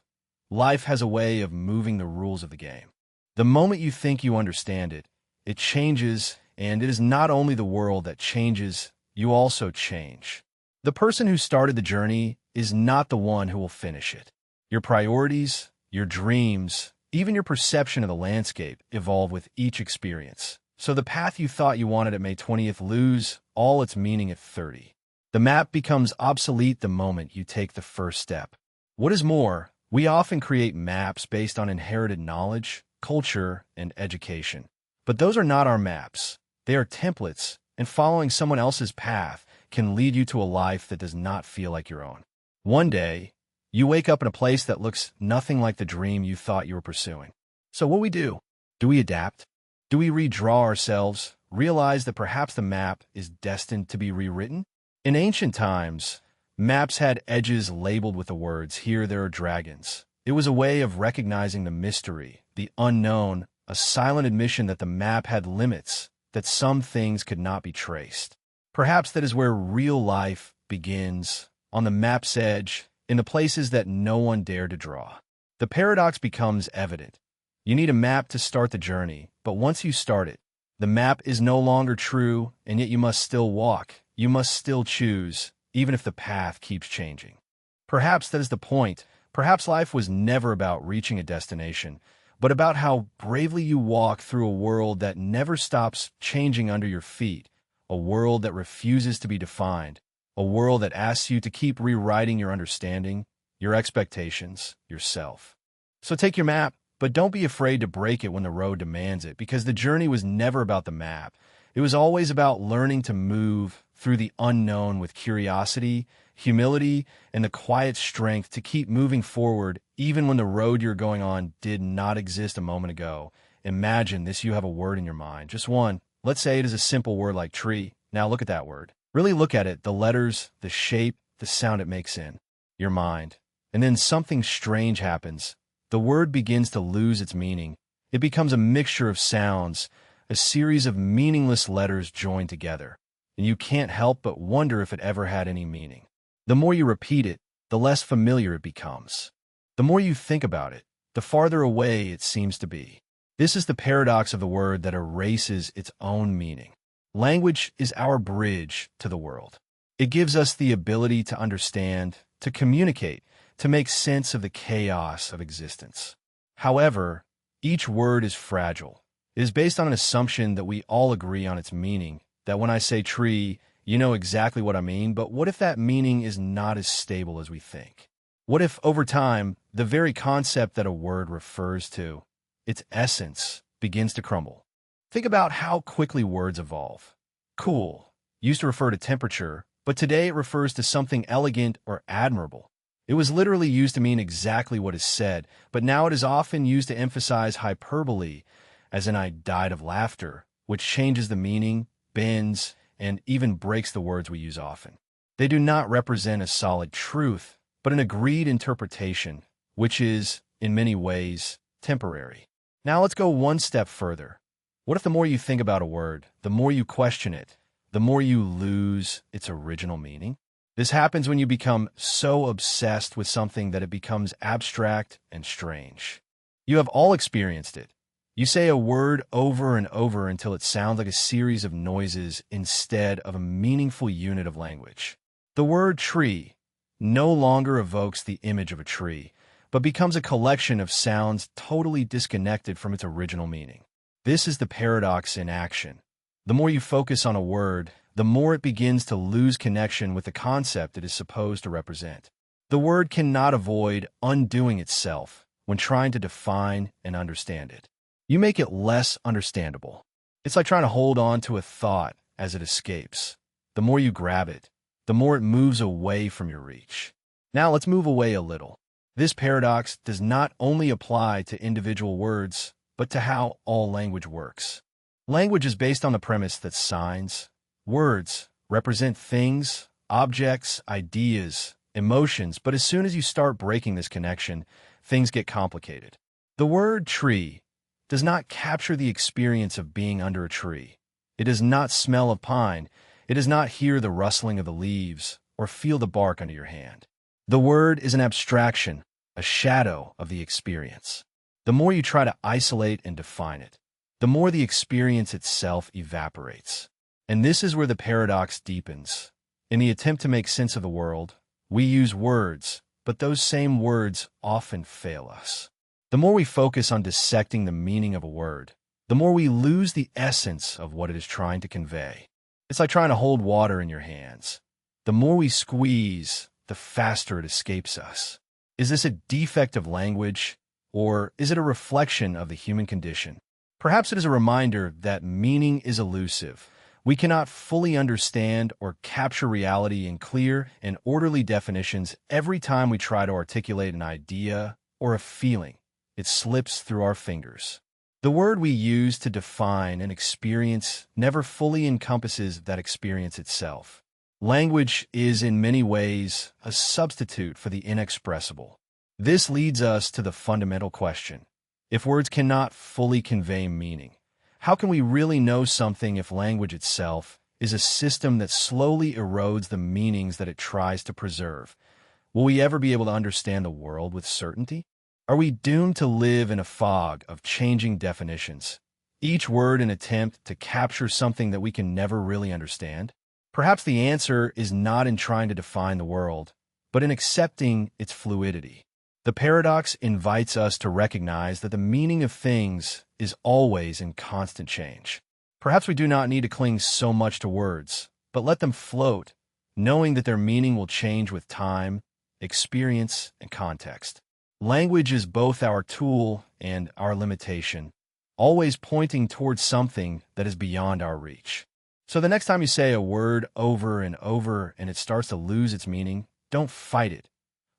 life has a way of moving the rules of the game. The moment you think you understand it, it changes, and it is not only the world that changes, you also change. The person who started the journey is not the one who will finish it. Your priorities, your dreams, even your perception of the landscape evolve with each experience. So the path you thought you wanted at May 20th lose all its meaning at 30. The map becomes obsolete the moment you take the first step. What is more, we often create maps based on inherited knowledge, culture, and education. But those are not our maps. They are templates, and following someone else's path can lead you to a life that does not feel like your own. One day, you wake up in a place that looks nothing like the dream you thought you were pursuing. So what do we do? Do we adapt? Do we redraw ourselves, realize that perhaps the map is destined to be rewritten? In ancient times, maps had edges labeled with the words, "Here there are dragons." It was a way of recognizing the mystery, the unknown, a silent admission that the map had limits, that some things could not be traced. Perhaps that is where real life begins, on the map's edge, in the places that no one dared to draw. The paradox becomes evident. You need a map to start the journey, but once you start it, the map is no longer true, and yet you must still walk. you must still choose, even if the path keeps changing. Perhaps that is the point. Perhaps life was never about reaching a destination, but about how bravely you walk through a world that never stops changing under your feet, a world that refuses to be defined, a world that asks you to keep rewriting your understanding, your expectations, yourself. So take your map, but don't be afraid to break it when the road demands it, because the journey was never about the map. It was always about learning to move through the unknown with curiosity, humility, and the quiet strength to keep moving forward even when the road you're going on did not exist a moment ago. Imagine this: you have a word in your mind, just one. Let's say it is a simple word like tree. Now look at that word. Really look at it, the letters, the shape, the sound it makes in your mind. And then something strange happens. The word begins to lose its meaning. It becomes a mixture of sounds, a series of meaningless letters joined together. And you can't help but wonder if it ever had any meaning. The more you repeat it, the less familiar it becomes. The more you think about it, the farther away it seems to be. This is the paradox of the word that erases its own meaning. Language is our bridge to the world. It gives us the ability to understand, to communicate, to make sense of the chaos of existence. However, each word is fragile. It is based on an assumption that we all agree on its meaning, that when I say tree, you know exactly what I mean, but what if that meaning is not as stable as we think? What if, over time, the very concept that a word refers to, its essence, begins to crumble? Think about how quickly words evolve. Cool used to refer to temperature, but today it refers to something elegant or admirable. It was literally used to mean exactly what is said, but now it is often used to emphasize hyperbole, as in "I died of laughter," which changes the meaning, bends, and even breaks the words we use often. They do not represent a solid truth, but an agreed interpretation, which is, in many ways, temporary. Now let's go one step further. What if the more you think about a word, the more you question it, the more you lose its original meaning? This happens when you become so obsessed with something that it becomes abstract and strange. You have all experienced it. You say a word over and over until it sounds like a series of noises instead of a meaningful unit of language. The word tree no longer evokes the image of a tree, but becomes a collection of sounds totally disconnected from its original meaning. This is the paradox in action. The more you focus on a word, the more it begins to lose connection with the concept it is supposed to represent. The word cannot avoid undoing itself when trying to define and understand it. You make it less understandable. It's like trying to hold on to a thought as it escapes. The more you grab it, the more it moves away from your reach. Now let's move away a little. This paradox does not only apply to individual words, but to how all language works. Language is based on the premise that signs, words, represent things, objects, ideas, emotions, but as soon as you start breaking this connection, things get complicated. The word tree does not capture the experience of being under a tree. It does not smell of pine. It does not hear the rustling of the leaves or feel the bark under your hand. The word is an abstraction, a shadow of the experience. The more you try to isolate and define it, the more the experience itself evaporates. And this is where the paradox deepens. In the attempt to make sense of the world, we use words, but those same words often fail us. The more we focus on dissecting the meaning of a word, the more we lose the essence of what it is trying to convey. It's like trying to hold water in your hands. The more we squeeze, the faster it escapes us. Is this a defect of language, or is it a reflection of the human condition? Perhaps it is a reminder that meaning is elusive. We cannot fully understand or capture reality in clear and orderly definitions. Every time we try to articulate an idea or a feeling, it slips through our fingers. The word we use to define an experience never fully encompasses that experience itself. Language is, in many ways, a substitute for the inexpressible. This leads us to the fundamental question. If words cannot fully convey meaning, how can we really know something if language itself is a system that slowly erodes the meanings that it tries to preserve? Will we ever be able to understand the world with certainty? Are we doomed to live in a fog of changing definitions, each word an attempt to capture something that we can never really understand? Perhaps the answer is not in trying to define the world, but in accepting its fluidity. The paradox invites us to recognize that the meaning of things is always in constant change. Perhaps we do not need to cling so much to words, but let them float, knowing that their meaning will change with time, experience, and context. Language is both our tool and our limitation, always pointing towards something that is beyond our reach. So the next time you say a word over and over and it starts to lose its meaning, don't fight it.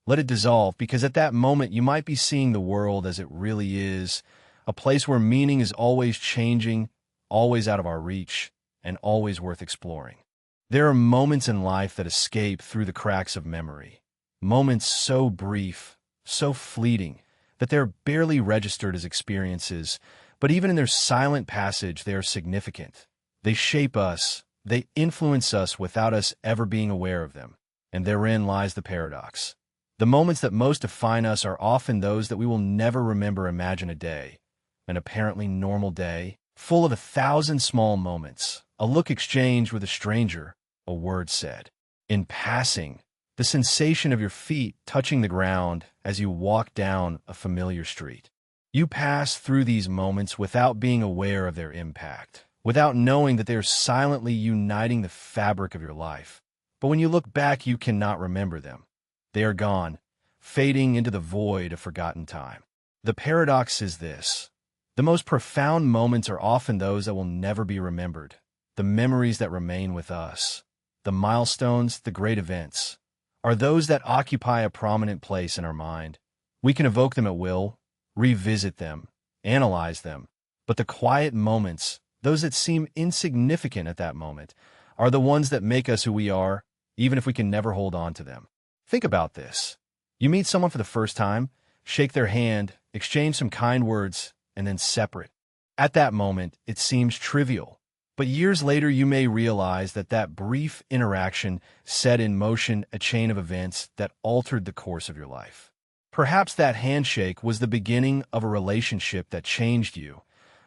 Let it dissolve, because at that moment you might be seeing the world as it really is, a place where meaning is always changing, always out of our reach, and always worth exploring. There are moments in life that escape through the cracks of memory, moments so brief, so fleeting, that they're barely registered as experiences, but even in their silent passage they are significant. They shape us, they influence us without us ever being aware of them, and therein lies the paradox. The moments that most define us are often those that we will never remember. Imagine a day, an apparently normal day, full of 1,000 small moments, a look exchanged with a stranger, a word said in passing, the sensation of your feet touching the ground as you walk down a familiar street. You pass through these moments without being aware of their impact, without knowing that they are silently uniting the fabric of your life. But when you look back, you cannot remember them. They are gone, fading into the void of forgotten time. The paradox is this: the most profound moments are often those that will never be remembered, the memories that remain with us. The milestones, the great events, are those that occupy a prominent place in our mind. We can evoke them at will, revisit them, analyze them, but the quiet moments, those that seem insignificant at that moment, are the ones that make us who we are, even if we can never hold on to them. Think about this. You meet someone for the first time, shake their hand, exchange some kind words, and then separate. At that moment, it seems trivial. But years later, you may realize that that brief interaction set in motion a chain of events that altered the course of your life. Perhaps that handshake was the beginning of a relationship that changed you,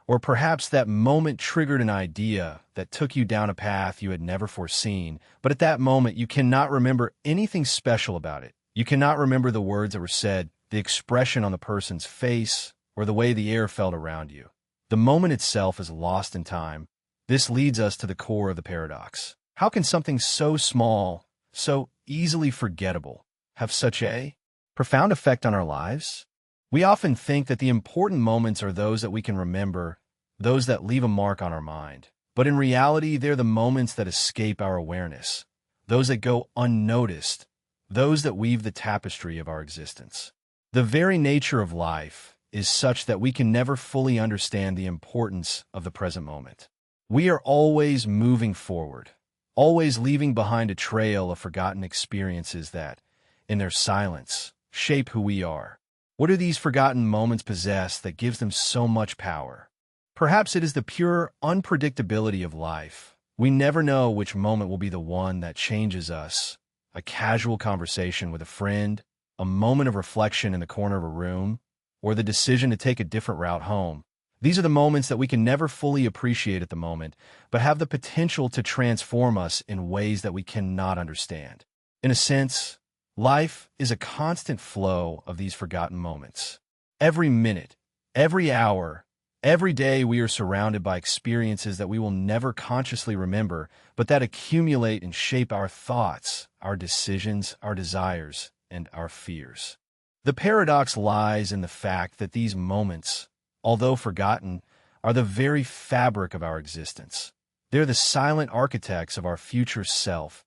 or perhaps that moment triggered an idea that took you down a path you had never foreseen. But at that moment, you cannot remember anything special about it. You cannot remember the words that were said, the expression on the person's face, or the way the air felt around you. The moment itself is lost in time. This leads us to the core of the paradox. How can something so small, so easily forgettable, have such a profound effect on our lives? We often think that the important moments are those that we can remember, those that leave a mark on our mind. But in reality, they're the moments that escape our awareness, those that go unnoticed, those that weave the tapestry of our existence. The very nature of life is such that we can never fully understand the importance of the present moment. We are always moving forward, always leaving behind a trail of forgotten experiences that, in their silence, shape who we are. What do these forgotten moments possess that gives them so much power? Perhaps it is the pure unpredictability of life. We never know which moment will be the one that changes us. A casual conversation with a friend, a moment of reflection in the corner of a room, or the decision to take a different route home. These are the moments that we can never fully appreciate at the moment, but have the potential to transform us in ways that we cannot understand. In a sense, life is a constant flow of these forgotten moments. Every minute, every hour, every day we are surrounded by experiences that we will never consciously remember, but that accumulate and shape our thoughts, our decisions, our desires, and our fears. The paradox lies in the fact that these moments, although forgotten, are the very fabric of our existence. They're the silent architects of our future self,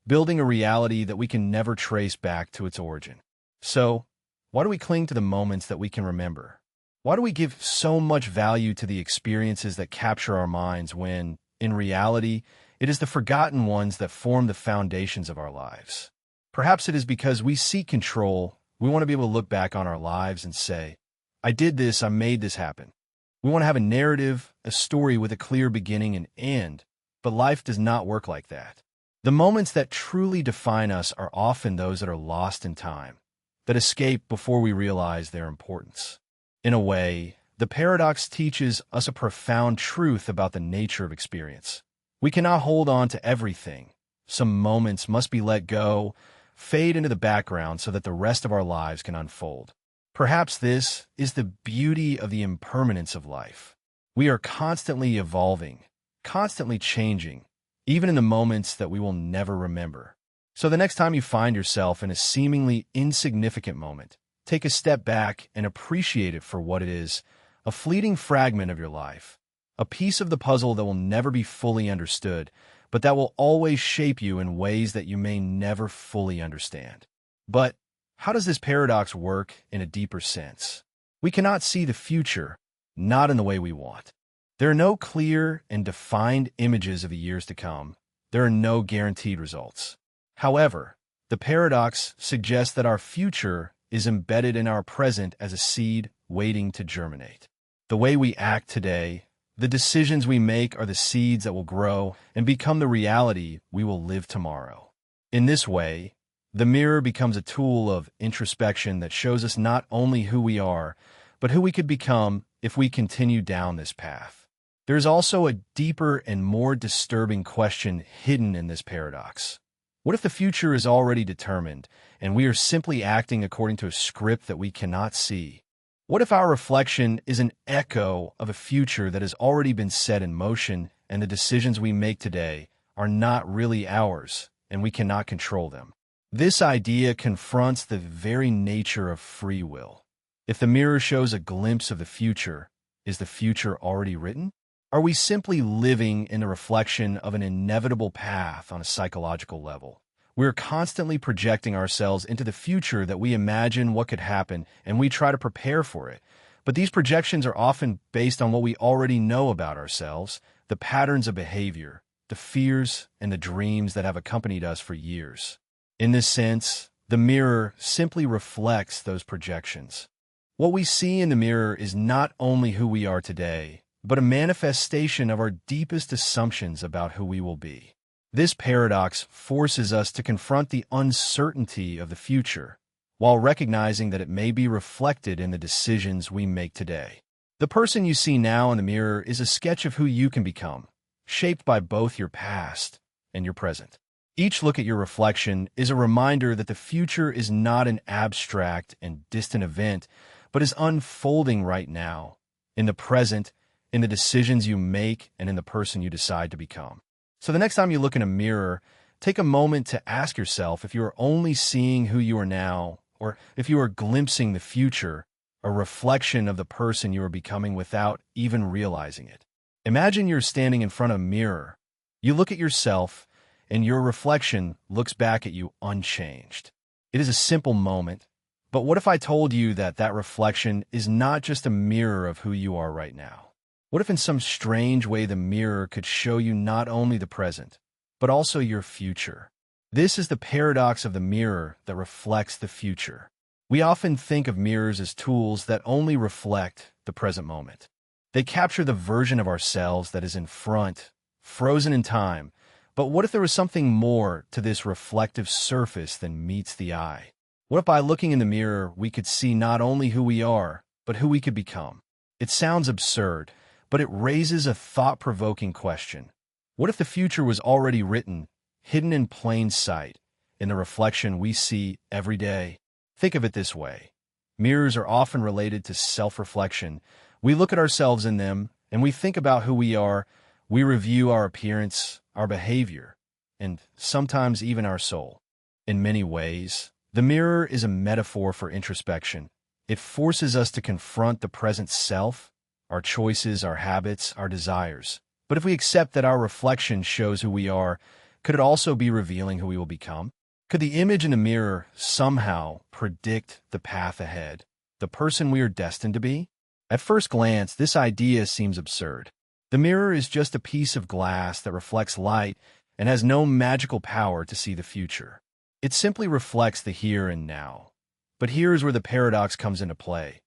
building a reality that we can never trace back to its origin. So, why do we cling to the moments that we can remember? Why do we give so much value to the experiences that capture our minds when, in reality, it is the forgotten ones that form the foundations of our lives? Perhaps it is because we seek control. We want to be able to look back on our lives and say, I did this, I made this happen. We want to have a narrative, a story with a clear beginning and end, but life does not work like that. The moments that truly define us are often those that are lost in time, that escape before we realize their importance. In a way, the paradox teaches us a profound truth about the nature of experience. We cannot hold on to everything, Some moments must be let go, fade into the background so that the rest of our lives can unfold. Perhaps this is the beauty of the impermanence of life. We are constantly evolving, constantly changing, even in the moments that we will never remember. So the next time you find yourself in a seemingly insignificant moment, take a step back and appreciate it for what it is, a fleeting fragment of your life, a piece of the puzzle that will never be fully understood, but that will always shape you in ways that you may never fully understand. But how does this paradox work in a deeper sense? We cannot see the future, not in the way we want. There are no clear and defined images of the years to come. There are no guaranteed results. However, the paradox suggests that our future is embedded in our present as a seed waiting to germinate. The way we act today, the decisions we make are the seeds that will grow and become the reality we will live tomorrow. In this way, the mirror becomes a tool of introspection that shows us not only who we are, but who we could become if we continue down this path. There is also a deeper and more disturbing question hidden in this paradox. What if the future is already determined, and we are simply acting according to a script that we cannot see? What if our reflection is an echo of a future that has already been set in motion, and the decisions we make today are not really ours, and we cannot control them? This idea confronts the very nature of free will. If the mirror shows a glimpse of the future, is the future already written? Are we simply living in the reflection of an inevitable path on a psychological level? We're constantly projecting ourselves into the future that we imagine what could happen, and we try to prepare for it. But these projections are often based on what we already know about ourselves, the patterns of behavior, the fears, and the dreams that have accompanied us for years. In this sense, the mirror simply reflects those projections. What we see in the mirror is not only who we are today, but a manifestation of our deepest assumptions about who we will be. This paradox forces us to confront the uncertainty of the future, while recognizing that it may be reflected in the decisions we make today. The person you see now in the mirror is a sketch of who you can become, shaped by both your past and your present. Each look at your reflection is a reminder that the future is not an abstract and distant event, but is unfolding right now, in the present, in the decisions you make, and in the person you decide to become. So the next time you look in a mirror, take a moment to ask yourself if you are only seeing who you are now, or if you are glimpsing the future, a reflection of the person you are becoming without even realizing it. Imagine you're standing in front of a mirror. You look at yourself, and your reflection looks back at you unchanged. It is a simple moment, but what if I told you that that reflection is not just a mirror of who you are right now? What if in some strange way the mirror could show you not only the present, but also your future? This is the paradox of the mirror that reflects the future. We often think of mirrors as tools that only reflect the present moment. They capture the version of ourselves that is in front, frozen in time. But what if there was something more to this reflective surface than meets the eye? What if by looking in the mirror we could see not only who we are, but who we could become? It sounds absurd, but it raises a thought-provoking question. What if the future was already written, hidden in plain sight, in the reflection we see every day? Think of it this way. Mirrors are often related to self-reflection. We look at ourselves in them, and we think about who we are. We review our appearance, our behavior, and sometimes even our soul. In many ways, the mirror is a metaphor for introspection. It forces us to confront the present self, our choices, our habits, our desires. But if we accept that our reflection shows who we are, could it also be revealing who we will become? Could the image in the mirror somehow predict the path ahead, the person we are destined to be? At first glance, this idea seems absurd. The mirror is just a piece of glass that reflects light and has no magical power to see the future. It simply reflects the here and now. But here is where the paradox comes into play.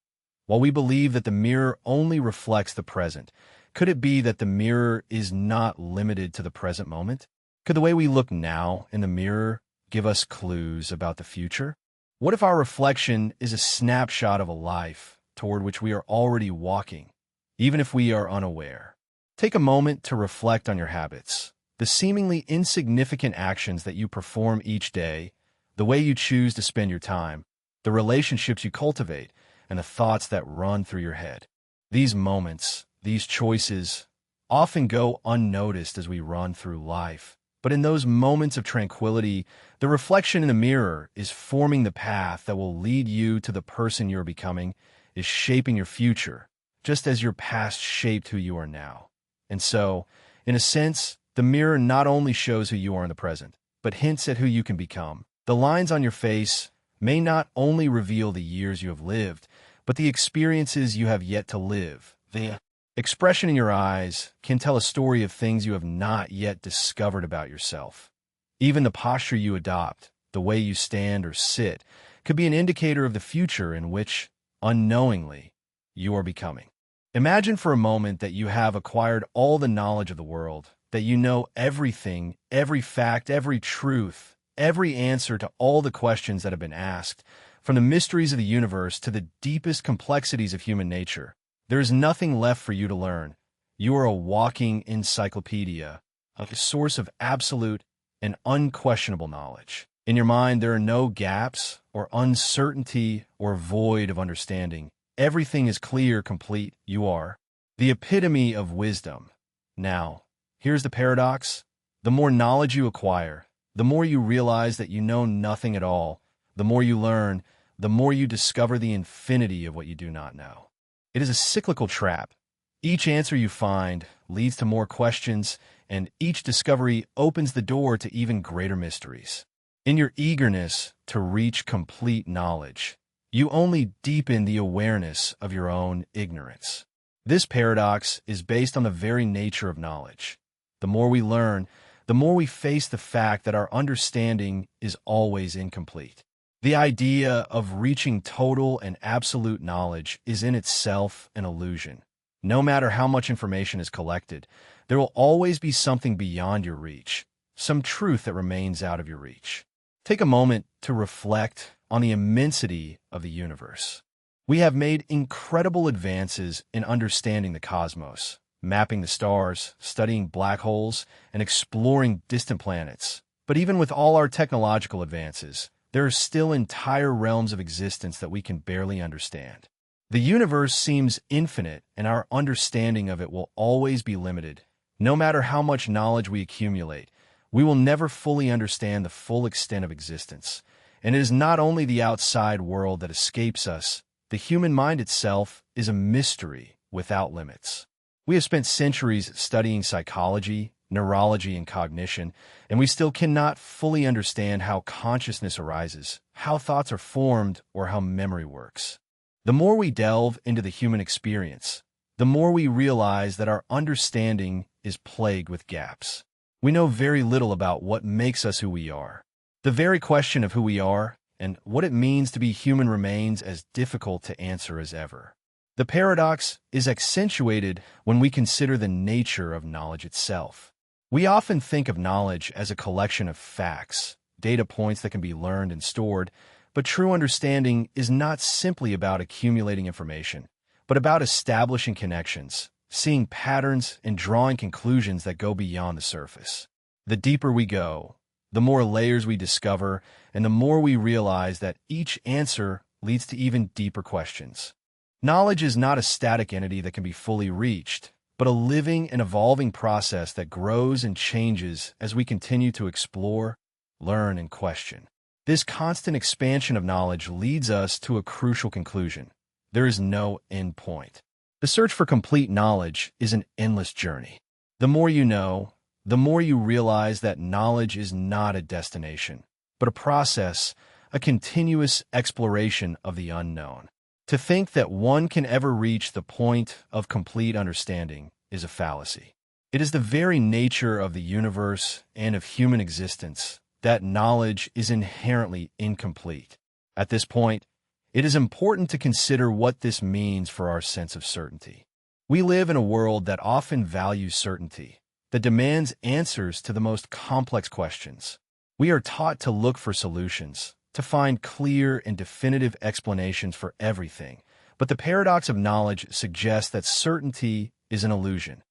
While we believe that the mirror only reflects the present, could it be that the mirror is not limited to the present moment? Could the way we look now in the mirror give us clues about the future? What if our reflection is a snapshot of a life toward which we are already walking, even if we are unaware? Take a moment to reflect on your habits, The seemingly insignificant actions that you perform each day, the way you choose to spend your time, the relationships you cultivate, and the thoughts that run through your head. These moments, these choices, often go unnoticed as we run through life. But in those moments of tranquility, the reflection in the mirror is forming the path that will lead you to the person you're becoming, is shaping your future, just as your past shaped who you are now. And so, in a sense, the mirror not only shows who you are in the present, but hints at who you can become. The lines on your face may not only reveal the years you have lived, but the experiences you have yet to live. The expression in your eyes can tell a story of things you have not yet discovered about yourself. Even the posture you adopt, the way you stand or sit, could be an indicator of the future in which, unknowingly, you are becoming. Imagine for a moment that you have acquired all the knowledge of the world, that you know everything, every fact, every truth, every answer to all the questions that have been asked, from the mysteries of the universe to the deepest complexities of human nature. There is nothing left for you to learn. You are a walking encyclopedia, a source of absolute and unquestionable knowledge. In your mind, there are no gaps or uncertainty or void of understanding. Everything is clear, complete. You are the epitome of wisdom. Now, here's the paradox. The more knowledge you acquire, the more you realize that you know nothing at all. The more you learn, the more you discover the infinity of what you do not know. It is a cyclical trap. Each answer you find leads to more questions, and each discovery opens the door to even greater mysteries. In your eagerness to reach complete knowledge, you only deepen the awareness of your own ignorance. This paradox is based on the very nature of knowledge. The more we learn, the more we face the fact that our understanding is always incomplete. The idea of reaching total and absolute knowledge is in itself an illusion. No matter how much information is collected, there will always be something beyond your reach, some truth that remains out of your reach. Take a moment to reflect on the immensity of the universe. We have made incredible advances in understanding the cosmos, mapping the stars, studying black holes, and exploring distant planets. But even with all our technological advances, there are still entire realms of existence that we can barely understand. The universe seems infinite, and our understanding of it will always be limited. No matter how much knowledge we accumulate, we will never fully understand the full extent of existence. And it is not only the outside world that escapes us. The human mind itself is a mystery without limits. We have spent centuries studying psychology, neurology, and cognition, and we still cannot fully understand how consciousness arises, how thoughts are formed, or how memory works. The more we delve into the human experience, the more we realize that our understanding is plagued with gaps. We know very little about what makes us who we are. The very question of who we are and what it means to be human remains as difficult to answer as ever. The paradox is accentuated when we consider the nature of knowledge itself. We often think of knowledge as a collection of facts, data points that can be learned and stored, but true understanding is not simply about accumulating information, but about establishing connections, seeing patterns, and drawing conclusions that go beyond the surface. The deeper we go, the more layers we discover, and the more we realize that each answer leads to even deeper questions. Knowledge is not a static entity that can be fully reached, but a living and evolving process that grows and changes as we continue to explore, learn, and question. This constant expansion of knowledge leads us to a crucial conclusion. There is no end point. The search for complete knowledge is an endless journey. The more you know, the more you realize that knowledge is not a destination, but a process, a continuous exploration of the unknown. To think that one can ever reach the point of complete understanding is a fallacy. It is the very nature of the universe and of human existence that knowledge is inherently incomplete. At this point, it is important to consider what this means for our sense of certainty. We live in a world that often values certainty, that demands answers to the most complex questions. We are taught to look for solutions, to find clear and definitive explanations for everything. But the paradox of knowledge suggests that certainty is an illusion.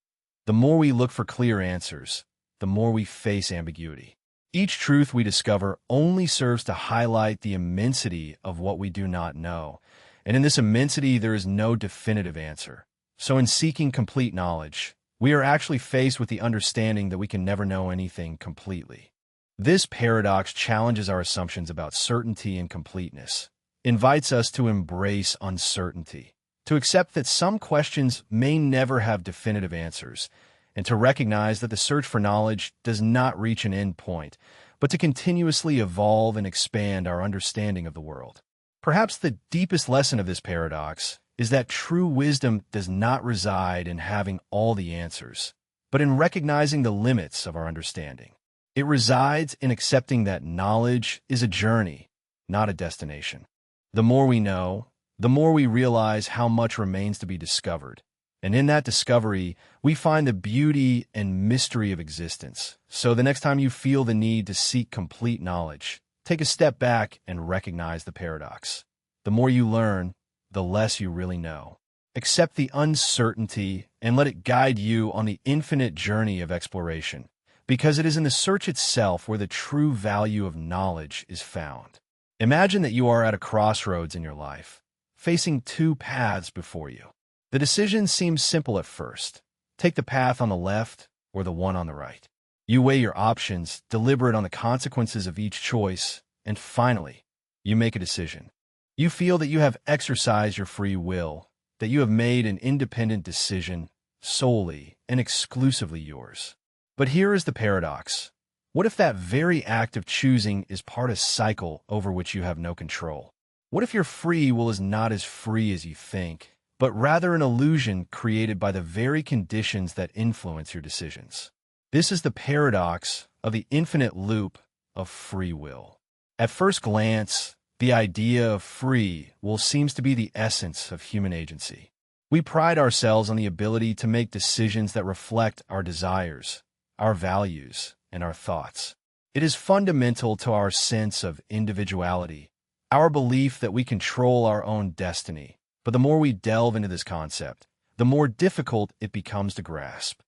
The more we look for clear answers, the more we face ambiguity. Each truth we discover only serves to highlight the immensity of what we do not know, and in this immensity there is no definitive answer. So in seeking complete knowledge, we are actually faced with the understanding that we can never know anything completely. This paradox challenges our assumptions about certainty and completeness, invites us to embrace uncertainty, to accept that some questions may never have definitive answers, and to recognize that the search for knowledge does not reach an end point, but to continuously evolve and expand our understanding of the world. Perhaps the deepest lesson of this paradox is that true wisdom does not reside in having all the answers, but in recognizing the limits of our understanding. It resides in accepting that knowledge is a journey, not a destination. The more we know, the more we realize how much remains to be discovered. And in that discovery, we find the beauty and mystery of existence. So the next time you feel the need to seek complete knowledge, take a step back and recognize the paradox. The more you learn, the less you really know. Accept the uncertainty and let it guide you on the infinite journey of exploration, because it is in the search itself where the true value of knowledge is found. Imagine that you are at a crossroads in your life, facing two paths before you. The decision seems simple at first. Take the path on the left or the one on the right. You weigh your options, deliberate on the consequences of each choice, and finally, you make a decision. You feel that you have exercised your free will, that you have made an independent decision, solely and exclusively yours. But here is the paradox. What if that very act of choosing is part of a cycle over which you have no control? What if your free will is not as free as you think, but rather an illusion created by the very conditions that influence your decisions? This is the paradox of the infinite loop of free will. At first glance, the idea of free will seems to be the essence of human agency. We pride ourselves on the ability to make decisions that reflect our desires, our values, and our thoughts. It is fundamental to our sense of individuality, our belief that we control our own destiny. But the more we delve into this concept, the more difficult it becomes to grasp.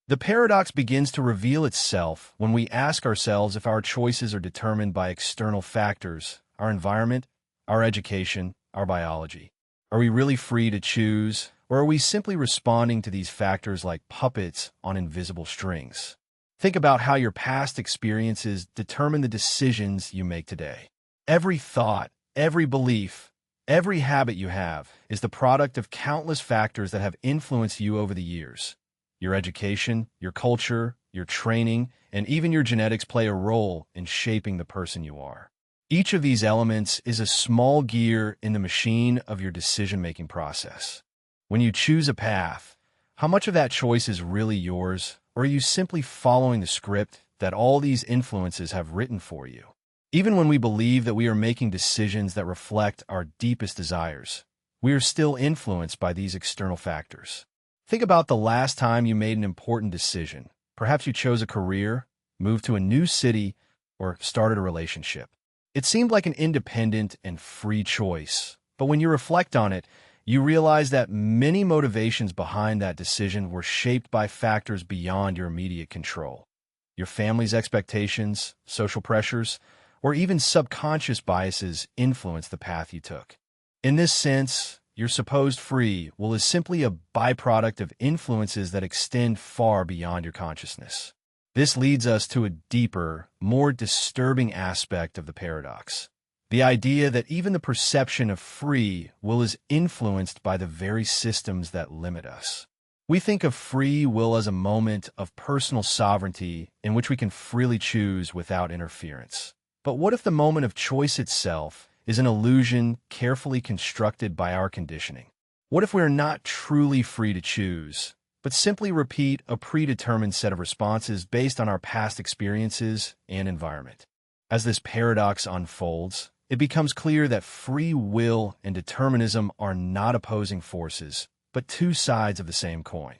The paradox begins to reveal itself when we ask ourselves if our choices are determined by external factors, our environment, our education, our biology. Are we really free to choose, or are we simply responding to these factors like puppets on invisible strings? Think about how your past experiences determine the decisions you make today. Every thought, every belief, every habit you have is the product of countless factors that have influenced you over the years. Your education, your culture, your training, and even your genetics play a role in shaping the person you are. Each of these elements is a small gear in the machine of your decision-making process. When you choose a path, how much of that choice is really yours, or are you simply following the script that all these influences have written for you? Even when we believe that we are making decisions that reflect our deepest desires, we are still influenced by these external factors. Think about the last time you made an important decision. Perhaps you chose a career, moved to a new city, or started a relationship. It seemed like an independent and free choice, but when you reflect on it, you realize that many motivations behind that decision were shaped by factors beyond your immediate control. Your family's expectations, social pressures, or even subconscious biases influence the path you took. In this sense, your supposed free will is simply a byproduct of influences that extend far beyond your consciousness. This leads us to a deeper, more disturbing aspect of the paradox. The idea that even the perception of free will is influenced by the very systems that limit us. We think of free will as a moment of personal sovereignty in which we can freely choose without interference. But what if the moment of choice itself is an illusion carefully constructed by our conditioning? What if we are not truly free to choose, but simply repeat a predetermined set of responses based on our past experiences and environment? As this paradox unfolds, it becomes clear that free will and determinism are not opposing forces, but two sides of the same coin.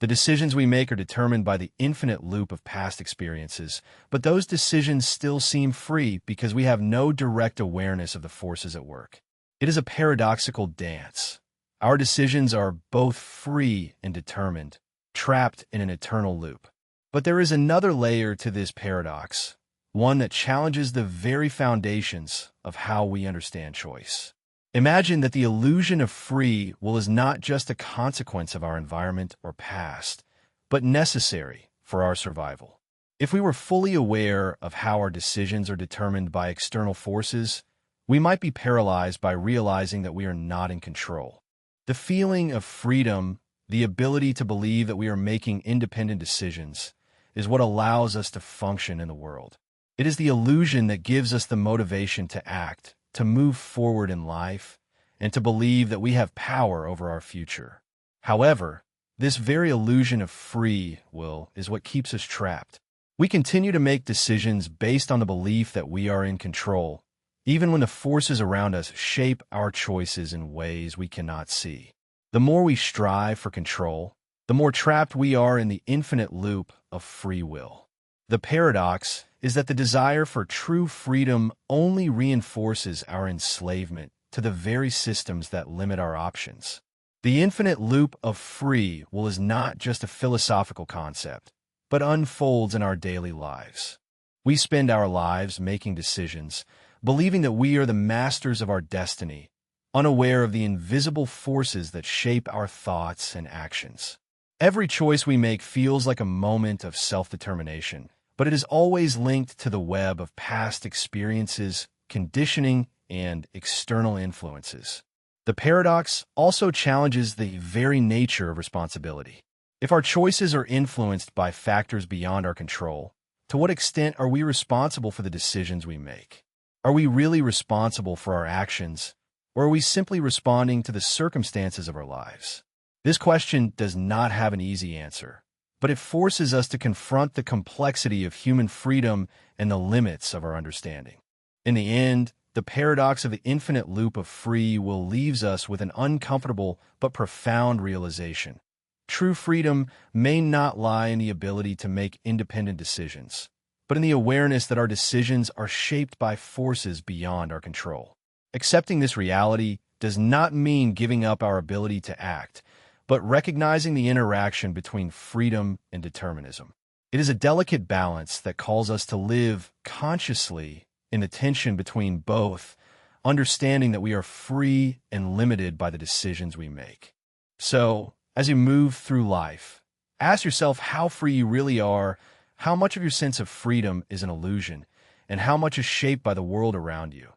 The decisions we make are determined by the infinite loop of past experiences, but those decisions still seem free because we have no direct awareness of the forces at work. It is a paradoxical dance. Our decisions are both free and determined, trapped in an eternal loop. But there is another layer to this paradox, one that challenges the very foundations of how we understand choice. Imagine that the illusion of free will is not just a consequence of our environment or past, but necessary for our survival. If we were fully aware of how our decisions are determined by external forces, we might be paralyzed by realizing that we are not in control. The feeling of freedom, the ability to believe that we are making independent decisions, is what allows us to function in the world. It is the illusion that gives us the motivation to act, to move forward in life, and to believe that we have power over our future. However, this very illusion of free will is what keeps us trapped. We continue to make decisions based on the belief that we are in control, even when the forces around us shape our choices in ways we cannot see. The more we strive for control, the more trapped we are in the infinite loop of free will. The paradox is that the desire for true freedom only reinforces our enslavement to the very systems that limit our options. The infinite loop of free will is not just a philosophical concept, but unfolds in our daily lives. We spend our lives making decisions, believing that we are the masters of our destiny, unaware of the invisible forces that shape our thoughts and actions. Every choice we make feels like a moment of self-determination, but it is always linked to the web of past experiences, conditioning, and external influences. The paradox also challenges the very nature of responsibility. If our choices are influenced by factors beyond our control, to what extent are we responsible for the decisions we make? Are we really responsible for our actions, or are we simply responding to the circumstances of our lives? This question does not have an easy answer, but it forces us to confront the complexity of human freedom and the limits of our understanding. In the end, the paradox of the infinite loop of free will leaves us with an uncomfortable but profound realization. True freedom may not lie in the ability to make independent decisions, but in the awareness that our decisions are shaped by forces beyond our control. Accepting this reality does not mean giving up our ability to act, but recognizing the interaction between freedom and determinism. It is a delicate balance that calls us to live consciously in the tension between both, understanding that we are free and limited by the decisions we make. So, as you move through life, ask yourself how free you really are, how much of your sense of freedom is an illusion, and how much is shaped by the world around you.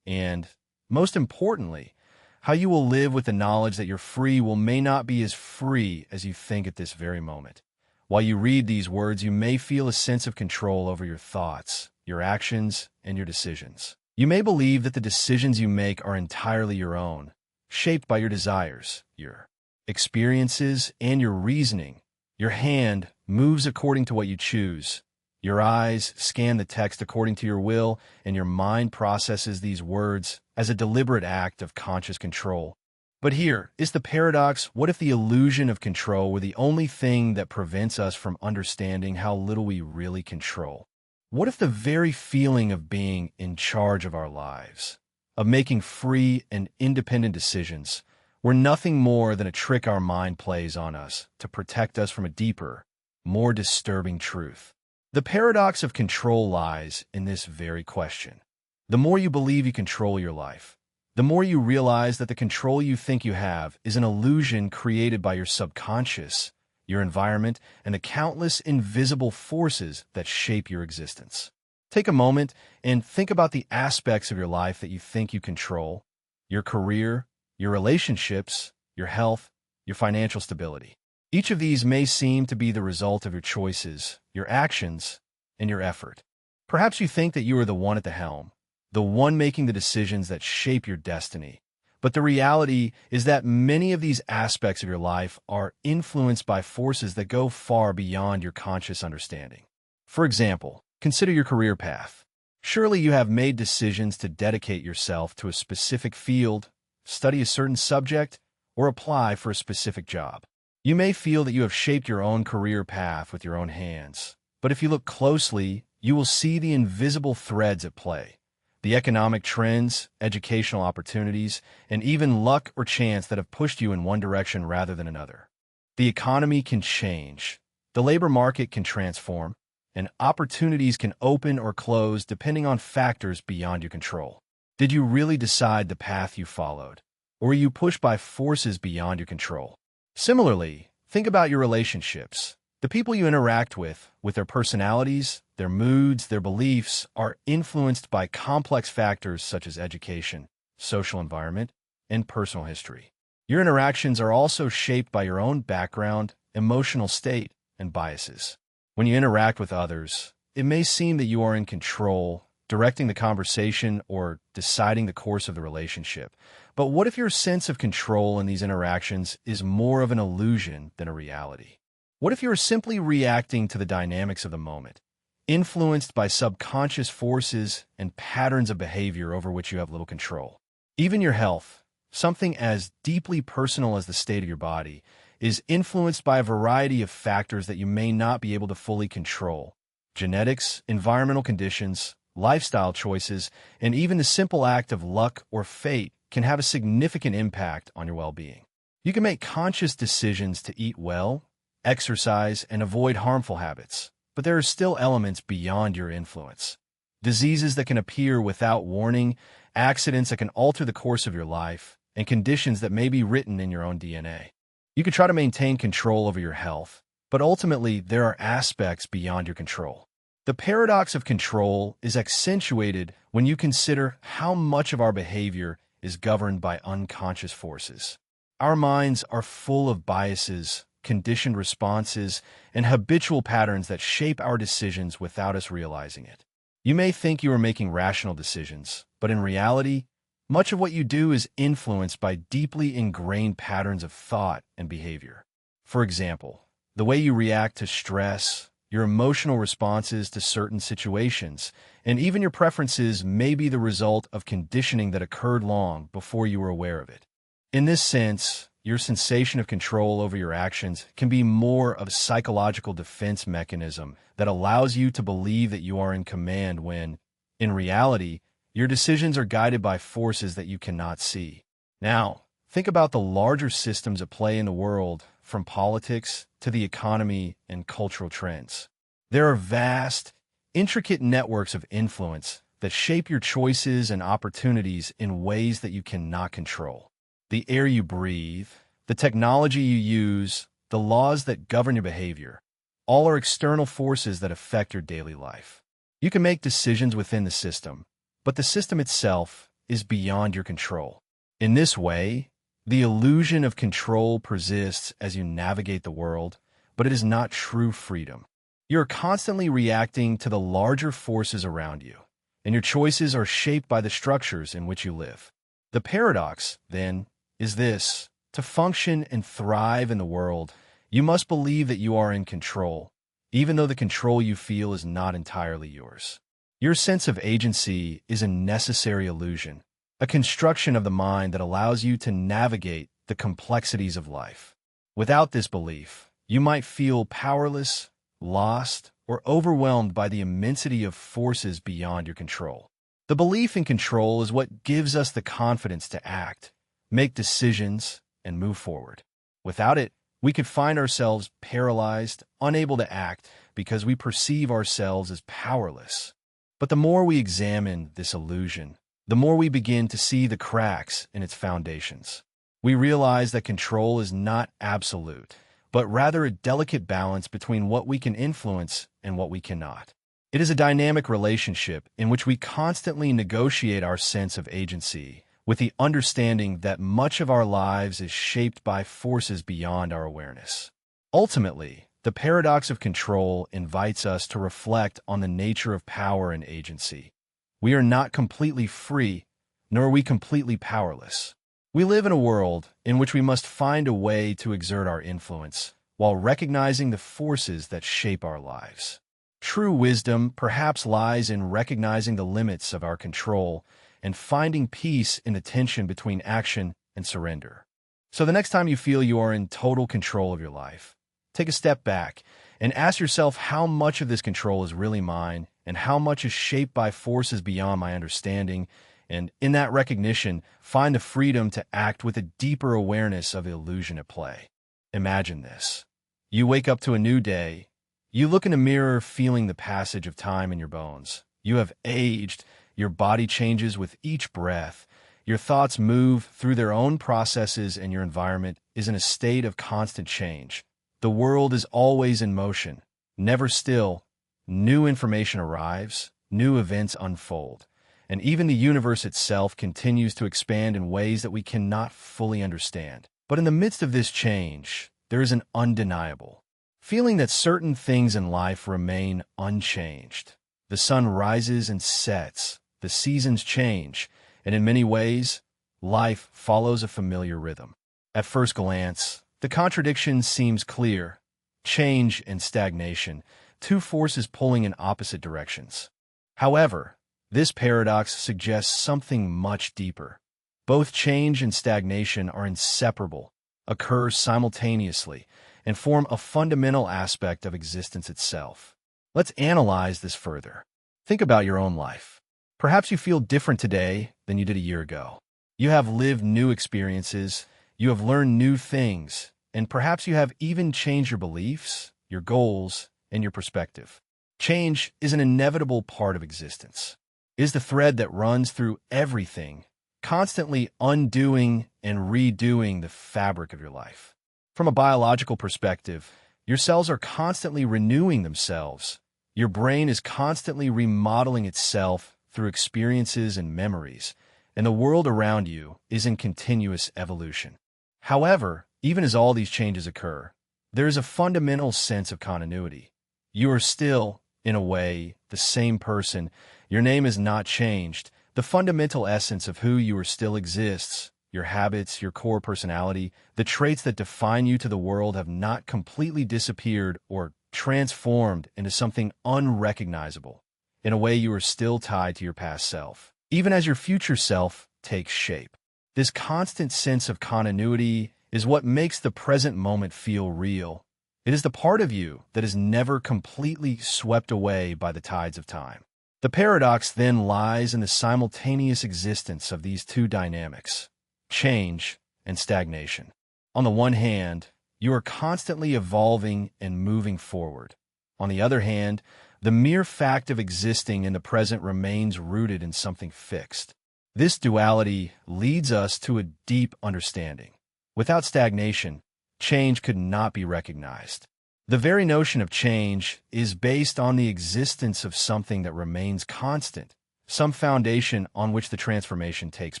And, most importantly, how you will live with the knowledge that your free will may not be as free as you think at this very moment. While you read these words, you may feel a sense of control over your thoughts, your actions, and your decisions. You may believe that the decisions you make are entirely your own, shaped by your desires, your experiences, and your reasoning. Your hand moves according to what you choose. Your eyes scan the text according to your will, and your mind processes these words as a deliberate act of conscious control. But here is the paradox. What if the illusion of control were the only thing that prevents us from understanding how little we really control? What if the very feeling of being in charge of our lives, of making free and independent decisions, were nothing more than a trick our mind plays on us to protect us from a deeper, more disturbing truth? The paradox of control lies in this very question. The more you believe you control your life, the more you realize that the control you think you have is an illusion created by your subconscious, your environment, and the countless invisible forces that shape your existence. Take a moment and think about the aspects of your life that you think you control: your career, your relationships, your health, your financial stability. Each of these may seem to be the result of your choices, your actions, and your effort. Perhaps you think that you are the one at the helm, the one making the decisions that shape your destiny. But the reality is that many of these aspects of your life are influenced by forces that go far beyond your conscious understanding. For example, consider your career path. Surely you have made decisions to dedicate yourself to a specific field, study a certain subject, or apply for a specific job. You may feel that you have shaped your own career path with your own hands, but if you look closely, you will see the invisible threads at play: the economic trends, educational opportunities, and even luck or chance that have pushed you in one direction rather than another. The economy can change. The labor market can transform, and opportunities can open or close depending on factors beyond your control. Did you really decide the path you followed, or were you pushed by forces beyond your control? Similarly, think about your relationships. The people you interact with their personalities, their moods, their beliefs, are influenced by complex factors such as education, social environment, and personal history. Your interactions are also shaped by your own background, emotional state, and biases. When you interact with others, it may seem that you are in control, directing the conversation or deciding the course of the relationship. But what if your sense of control in these interactions is more of an illusion than a reality? What if you are simply reacting to the dynamics of the moment, influenced by subconscious forces and patterns of behavior over which you have little control? Even your health, something as deeply personal as the state of your body, is influenced by a variety of factors that you may not be able to fully control. Genetics, environmental conditions, lifestyle choices, and even the simple act of luck or fate can have a significant impact on your well-being. You can make conscious decisions to eat well, exercise, and avoid harmful habits, but there are still elements beyond your influence. Diseases that can appear without warning, accidents that can alter the course of your life, and conditions that may be written in your own DNA. You can try to maintain control over your health, but ultimately there are aspects beyond your control. The paradox of control is accentuated when you consider how much of our behavior is governed by unconscious forces. Our minds are full of biases, conditioned responses, and habitual patterns that shape our decisions without us realizing it. You may think you are making rational decisions, but in reality, much of what you do is influenced by deeply ingrained patterns of thought and behavior. For example, the way you react to stress, your emotional responses to certain situations, and even your preferences may be the result of conditioning that occurred long before you were aware of it. In this sense, your sensation of control over your actions can be more of a psychological defense mechanism that allows you to believe that you are in command when, in reality, your decisions are guided by forces that you cannot see. Now, think about the larger systems at play in the world, from politics to the economy and cultural trends. There are vast, intricate networks of influence that shape your choices and opportunities in ways that you cannot control. The air you breathe, the technology you use, the laws that govern your behavior, all are external forces that affect your daily life. You can make decisions within the system, but the system itself is beyond your control. In this way, the illusion of control persists as you navigate the world, but it is not true freedom. You are constantly reacting to the larger forces around you, and your choices are shaped by the structures in which you live. The paradox, then, is this: to function and thrive in the world, you must believe that you are in control, even though the control you feel is not entirely yours. Your sense of agency is a necessary illusion, a construction of the mind that allows you to navigate the complexities of life. Without this belief, you might feel powerless, lost, or overwhelmed by the immensity of forces beyond your control. The belief in control is what gives us the confidence to act, make decisions, and move forward. Without it, we could find ourselves paralyzed, unable to act because we perceive ourselves as powerless. But the more we examine this illusion, the more we begin to see the cracks in its foundations. We realize that control is not absolute, but rather a delicate balance between what we can influence and what we cannot. It is a dynamic relationship in which we constantly negotiate our sense of agency, with the understanding that much of our lives is shaped by forces beyond our awareness. Ultimately, the paradox of control invites us to reflect on the nature of power and agency. We are not completely free, nor are we completely powerless. We live in a world in which we must find a way to exert our influence, while recognizing the forces that shape our lives. True wisdom perhaps lies in recognizing the limits of our control and finding peace in the tension between action and surrender. So the next time you feel you are in total control of your life, take a step back and ask yourself how much of this control is really mine and how much is shaped by forces beyond my understanding, and in that recognition, find the freedom to act with a deeper awareness of the illusion at play. Imagine this. You wake up to a new day. You look in a mirror feeling the passage of time in your bones. You have aged. Your body changes with each breath. Your thoughts move through their own processes and your environment is in a state of constant change. The world is always in motion, never still. New information arrives, new events unfold, and even the universe itself continues to expand in ways that we cannot fully understand. But in the midst of this change, there is an undeniable feeling that certain things in life remain unchanged. The sun rises and sets, the seasons change, and in many ways, life follows a familiar rhythm. At first glance, the contradiction seems clear. Change and stagnation, two forces pulling in opposite directions. However, this paradox suggests something much deeper. Both change and stagnation are inseparable, occur simultaneously, and form a fundamental aspect of existence itself. Let's analyze this further. Think about your own life. Perhaps you feel different today than you did a year ago. You have lived new experiences, you have learned new things, and perhaps you have even changed your beliefs, your goals, and your perspective. Change is an inevitable part of existence. It is the thread that runs through everything, constantly undoing and redoing the fabric of your life. From a biological perspective, your cells are constantly renewing themselves. Your brain is constantly remodeling itself through experiences and memories, and the world around you is in continuous evolution. However, even as all these changes occur, there is a fundamental sense of continuity. You are still, in a way, the same person. Your name is not changed. The fundamental essence of who you are still exists. Your habits, your core personality, the traits that define you to the world have not completely disappeared or transformed into something unrecognizable. In a way, you are still tied to your past self, even as your future self takes shape. This constant sense of continuity is what makes the present moment feel real. It is the part of you that is never completely swept away by the tides of time. The paradox then lies in the simultaneous existence of these two dynamics, change and stagnation. On the one hand, you are constantly evolving and moving forward. On the other hand, the mere fact of existing in the present remains rooted in something fixed. This duality leads us to a deep understanding. Without stagnation, change could not be recognized. The very notion of change is based on the existence of something that remains constant, some foundation on which the transformation takes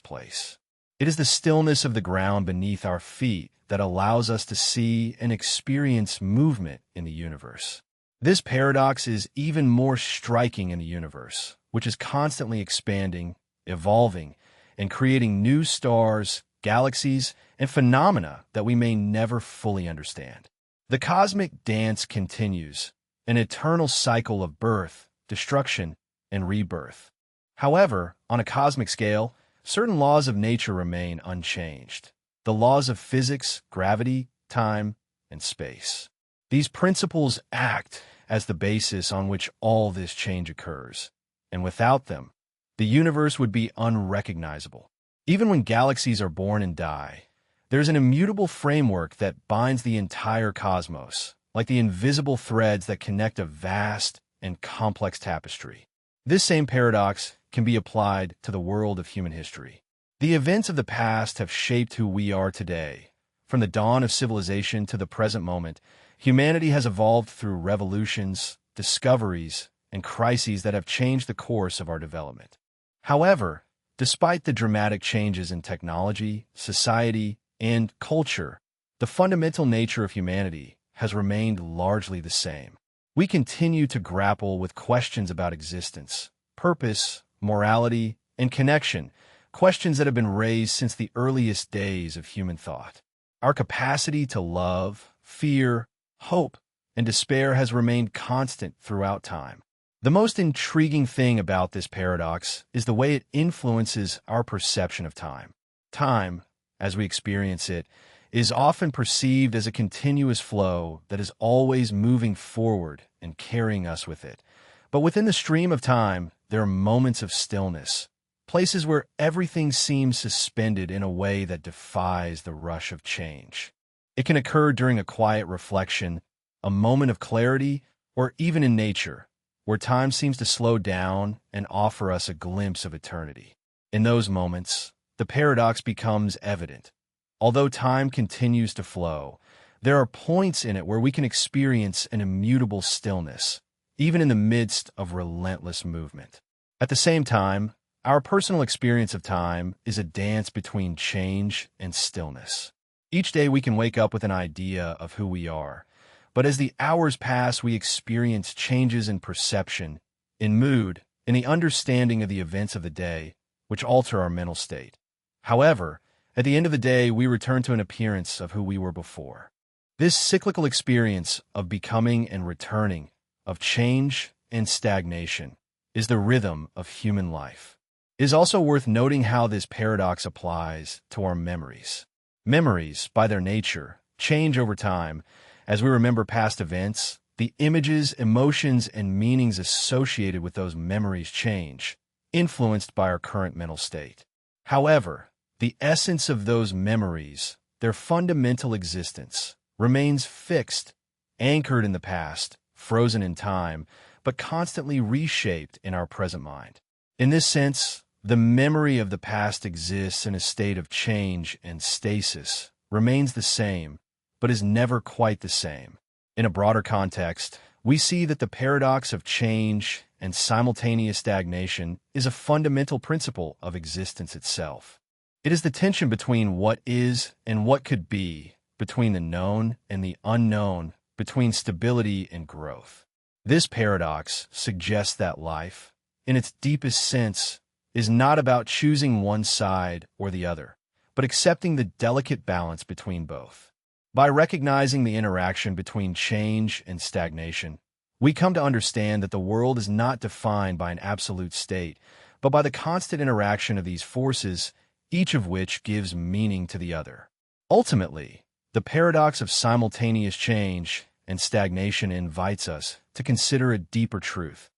place. It is the stillness of the ground beneath our feet that allows us to see and experience movement in the universe. This paradox is even more striking in the universe, which is constantly expanding, evolving, and creating new stars, galaxies, and phenomena that we may never fully understand. The cosmic dance continues, an eternal cycle of birth, destruction, and rebirth. However, on a cosmic scale, certain laws of nature remain unchanged. The laws of physics, gravity, time, and space. These principles act as the basis on which all this change occurs, and without them, the universe would be unrecognizable. Even when galaxies are born and die, there's an immutable framework that binds the entire cosmos, like the invisible threads that connect a vast and complex tapestry. This same paradox can be applied to the world of human history. The events of the past have shaped who we are today. From the dawn of civilization to the present moment, humanity has evolved through revolutions, discoveries, and crises that have changed the course of our development. However, despite the dramatic changes in technology, society, and culture, the fundamental nature of humanity has remained largely the same. We continue to grapple with questions about existence, purpose, morality, and connection, questions that have been raised since the earliest days of human thought. Our capacity to love, fear, hope, and despair has remained constant throughout time. The most intriguing thing about this paradox is the way it influences our perception of time. Time, as we experience it, is often perceived as a continuous flow that is always moving forward and carrying us with it. But within the stream of time, there are moments of stillness, places where everything seems suspended in a way that defies the rush of change. It can occur during a quiet reflection, a moment of clarity, or even in nature, where time seems to slow down and offer us a glimpse of eternity. In those moments, the paradox becomes evident. Although time continues to flow, there are points in it where we can experience an immutable stillness, even in the midst of relentless movement. At the same time, our personal experience of time is a dance between change and stillness. Each day we can wake up with an idea of who we are, but as the hours pass, we experience changes in perception, in mood, in the understanding of the events of the day, which alter our mental state. However, at the end of the day, we return to an appearance of who we were before. This cyclical experience of becoming and returning, of change and stagnation, is the rhythm of human life. It is also worth noting how this paradox applies to our memories. Memories, by their nature, change over time. As we remember past events, the images, emotions, and meanings associated with those memories change, influenced by our current mental state. However, the essence of those memories, their fundamental existence, remains fixed, anchored in the past, frozen in time, but constantly reshaped in our present mind. In this sense, the memory of the past exists in a state of change and stasis, remains the same, but is never quite the same. In a broader context, we see that the paradox of change and simultaneous stagnation is a fundamental principle of existence itself. It is the tension between what is and what could be, between the known and the unknown, between stability and growth. This paradox suggests that life, in its deepest sense, is not about choosing one side or the other, but accepting the delicate balance between both. By recognizing the interaction between change and stagnation, we come to understand that the world is not defined by an absolute state, but by the constant interaction of these forces, each of which gives meaning to the other. Ultimately, the paradox of simultaneous change and stagnation invites us to consider a deeper truth,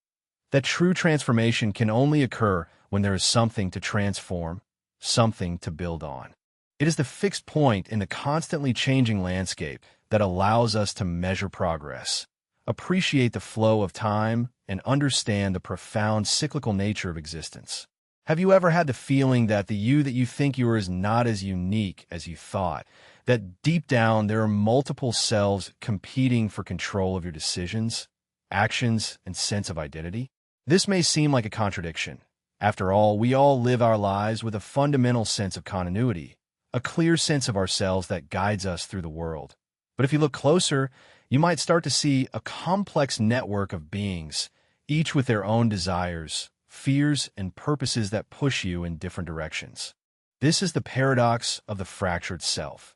that true transformation can only occur when there is something to transform, something to build on. It is the fixed point in the constantly changing landscape that allows us to measure progress, appreciate the flow of time, and understand the profound cyclical nature of existence. Have you ever had the feeling that the you that you think you are is not as unique as you thought, that deep down there are multiple selves competing for control of your decisions, actions, and sense of identity? This may seem like a contradiction. After all, we all live our lives with a fundamental sense of continuity, a clear sense of ourselves that guides us through the world. But if you look closer, you might start to see a complex network of beings, each with their own desires, fears, and purposes that push you in different directions. This is the paradox of the fractured self.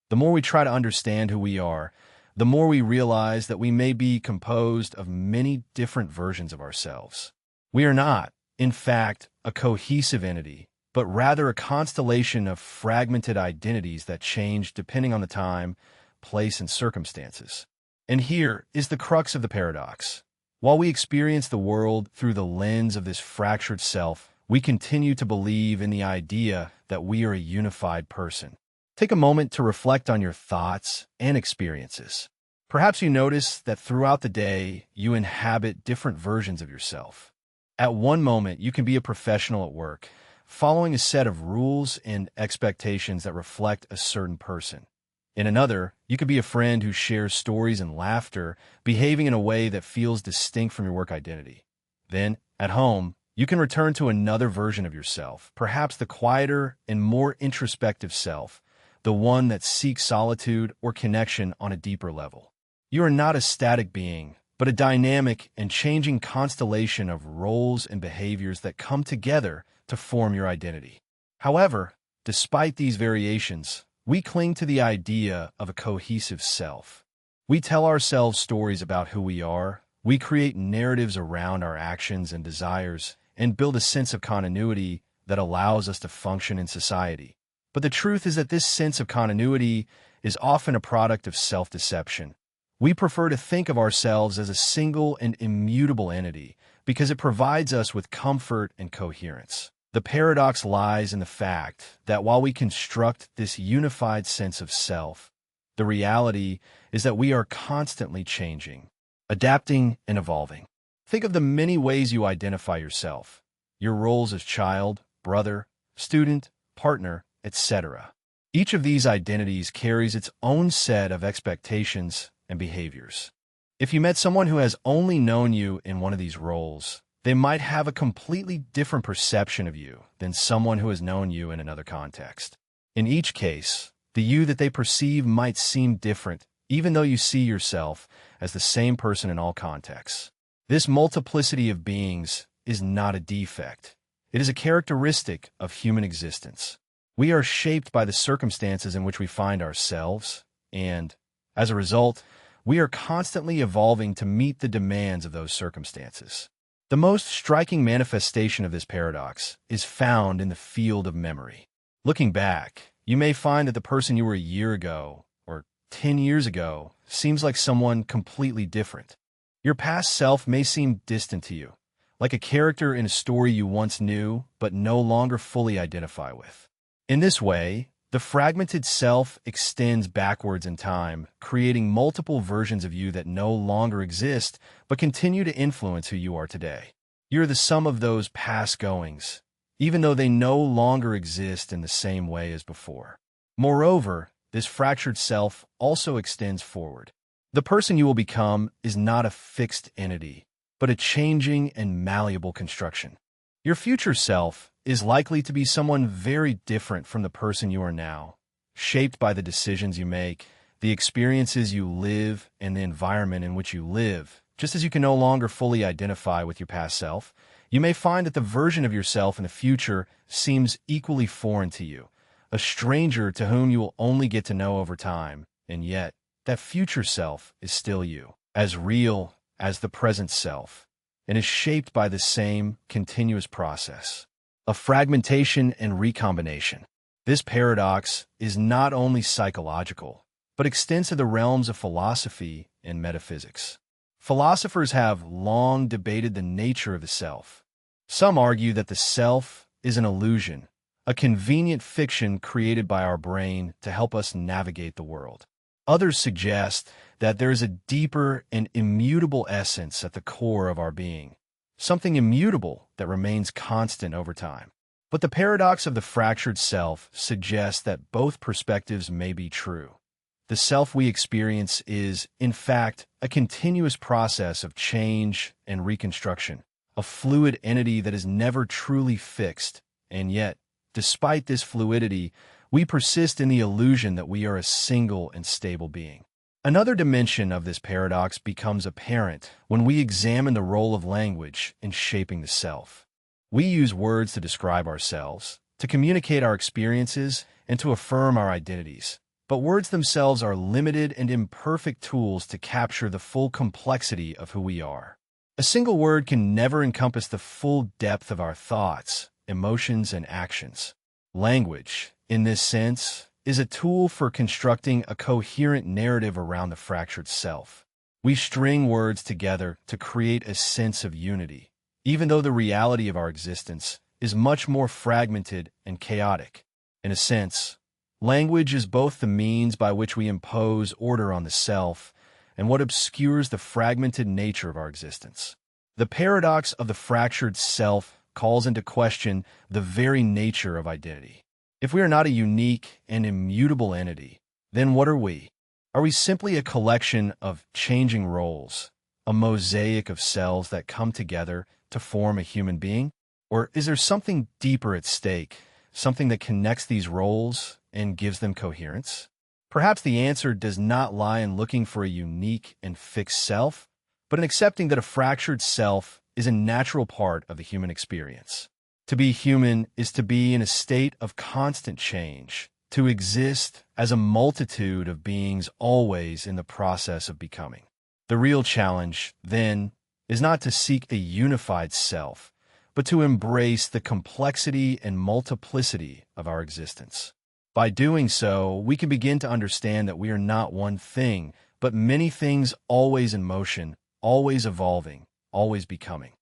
The more we try to understand who we are, the more we realize that we may be composed of many different versions of ourselves. We are not, in fact, a cohesive entity, but rather a constellation of fragmented identities that change depending on the time, place, and circumstances. And here is the crux of the paradox. While we experience the world through the lens of this fractured self, we continue to believe in the idea that we are a unified person. Take a moment to reflect on your thoughts and experiences. Perhaps you notice that throughout the day, you inhabit different versions of yourself. At one moment, you can be a professional at work, following a set of rules and expectations that reflect a certain person. In another, you could be a friend who shares stories and laughter, behaving in a way that feels distinct from your work identity. Then, at home, you can return to another version of yourself, perhaps the quieter and more introspective self, the one that seeks solitude or connection on a deeper level. You are not a static being, but a dynamic and changing constellation of roles and behaviors that come together to form your identity. However, despite these variations, we cling to the idea of a cohesive self. We tell ourselves stories about who we are, we create narratives around our actions and desires, and build a sense of continuity that allows us to function in society. But the truth is that this sense of continuity is often a product of self-deception. We prefer to think of ourselves as a single and immutable entity because it provides us with comfort and coherence. The paradox lies in the fact that while we construct this unified sense of self, the reality is that we are constantly changing, adapting, and evolving. Think of the many ways you identify yourself, your roles as child, brother, student, partner, etc. Each of these identities carries its own set of expectations and behaviors. If you met someone who has only known you in one of these roles, they might have a completely different perception of you than someone who has known you in another context. In each case, the you that they perceive might seem different, even though you see yourself as the same person in all contexts. This multiplicity of beings is not a defect. It is a characteristic of human existence. We are shaped by the circumstances in which we find ourselves, and, as a result, we are constantly evolving to meet the demands of those circumstances. The most striking manifestation of this paradox is found in the field of memory. Looking back, you may find that the person you were a year ago, or 10 years ago, seems like someone completely different. Your past self may seem distant to you, like a character in a story you once knew but no longer fully identify with. In this way, the fragmented self extends backwards in time, creating multiple versions of you that no longer exist but continue to influence who you are today. You're the sum of those past goings, even though they no longer exist in the same way as before. Moreover, this fractured self also extends forward. The person you will become is not a fixed entity, but a changing and malleable construction. Your future self is likely to be someone very different from the person you are now, shaped by the decisions you make, the experiences you live, and the environment in which you live. Just as you can no longer fully identify with your past self, you may find that the version of yourself in the future seems equally foreign to you, a stranger to whom you will only get to know over time, and yet that future self is still you, as real as the present self, and is shaped by the same continuous process of fragmentation and recombination. This paradox is not only psychological, but extends to the realms of philosophy and metaphysics. Philosophers have long debated the nature of the self. Some argue that the self is an illusion, a convenient fiction created by our brain to help us navigate the world. Others suggest that there is a deeper and immutable essence at the core of our being, something immutable that remains constant over time. But the paradox of the fractured self suggests that both perspectives may be true. The self we experience is, in fact, a continuous process of change and reconstruction, a fluid entity that is never truly fixed, and yet, despite this fluidity, we persist in the illusion that we are a single and stable being. Another dimension of this paradox becomes apparent when we examine the role of language in shaping the self. We use words to describe ourselves, to communicate our experiences, and to affirm our identities. But words themselves are limited and imperfect tools to capture the full complexity of who we are. A single word can never encompass the full depth of our thoughts, emotions, and actions. Language, in this sense, is a tool for constructing a coherent narrative around the fractured self. We string words together to create a sense of unity, even though the reality of our existence is much more fragmented and chaotic. In a sense, language is both the means by which we impose order on the self and what obscures the fragmented nature of our existence. The paradox of the fractured self calls into question the very nature of identity. If we are not a unique and immutable entity, then what are we? Are we simply a collection of changing roles, a mosaic of cells that come together to form a human being? Or is there something deeper at stake, something that connects these roles and gives them coherence? Perhaps the answer does not lie in looking for a unique and fixed self, but in accepting that a fractured self is a natural part of the human experience. To be human is to be in a state of constant change, to exist as a multitude of beings always in the process of becoming. The real challenge, then, is not to seek a unified self, but to embrace the complexity and multiplicity of our existence. By doing so, we can begin to understand that we are not one thing, but many things always in motion, always evolving, always becoming.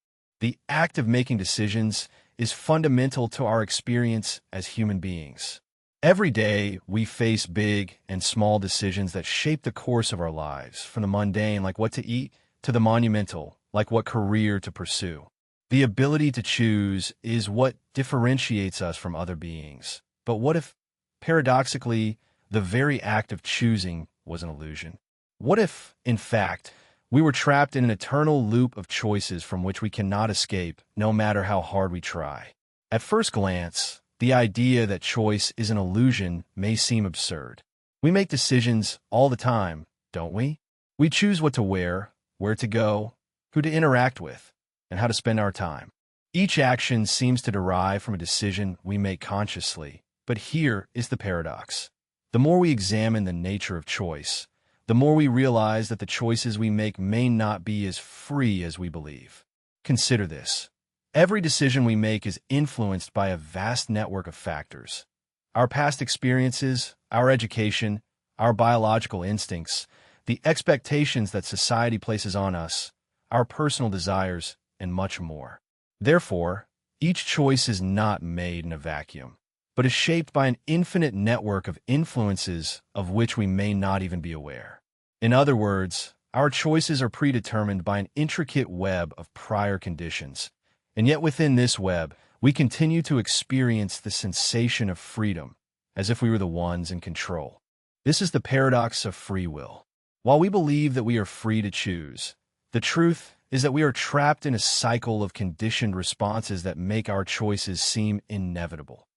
The act of making decisions is fundamental to our experience as human beings. Every day, we face big and small decisions that shape the course of our lives, from the mundane, like what to eat, to the monumental, like what career to pursue. The ability to choose is what differentiates us from other beings. But what if, paradoxically, the very act of choosing was an illusion? What if, in fact, we were trapped in an eternal loop of choices from which we cannot escape, no matter how hard we try? At first glance, the idea that choice is an illusion may seem absurd. We make decisions all the time, don't we? We choose what to wear, where to go, who to interact with, and how to spend our time. Each action seems to derive from a decision we make consciously, but here is the paradox. The more we examine the nature of choice, the more we realize that the choices we make may not be as free as we believe. Consider this. Every decision we make is influenced by a vast network of factors. Our past experiences, our education, our biological instincts, the expectations that society places on us, our personal desires, and much more. Therefore, each choice is not made in a vacuum, but is shaped by an infinite network of influences of which we may not even be aware. In other words, our choices are predetermined by an intricate web of prior conditions, and yet within this web, we continue to experience the sensation of freedom, as if we were the ones in control. This is the paradox of free will. While we believe that we are free to choose, the truth is that we are trapped in a cycle of conditioned responses that make our choices seem inevitable.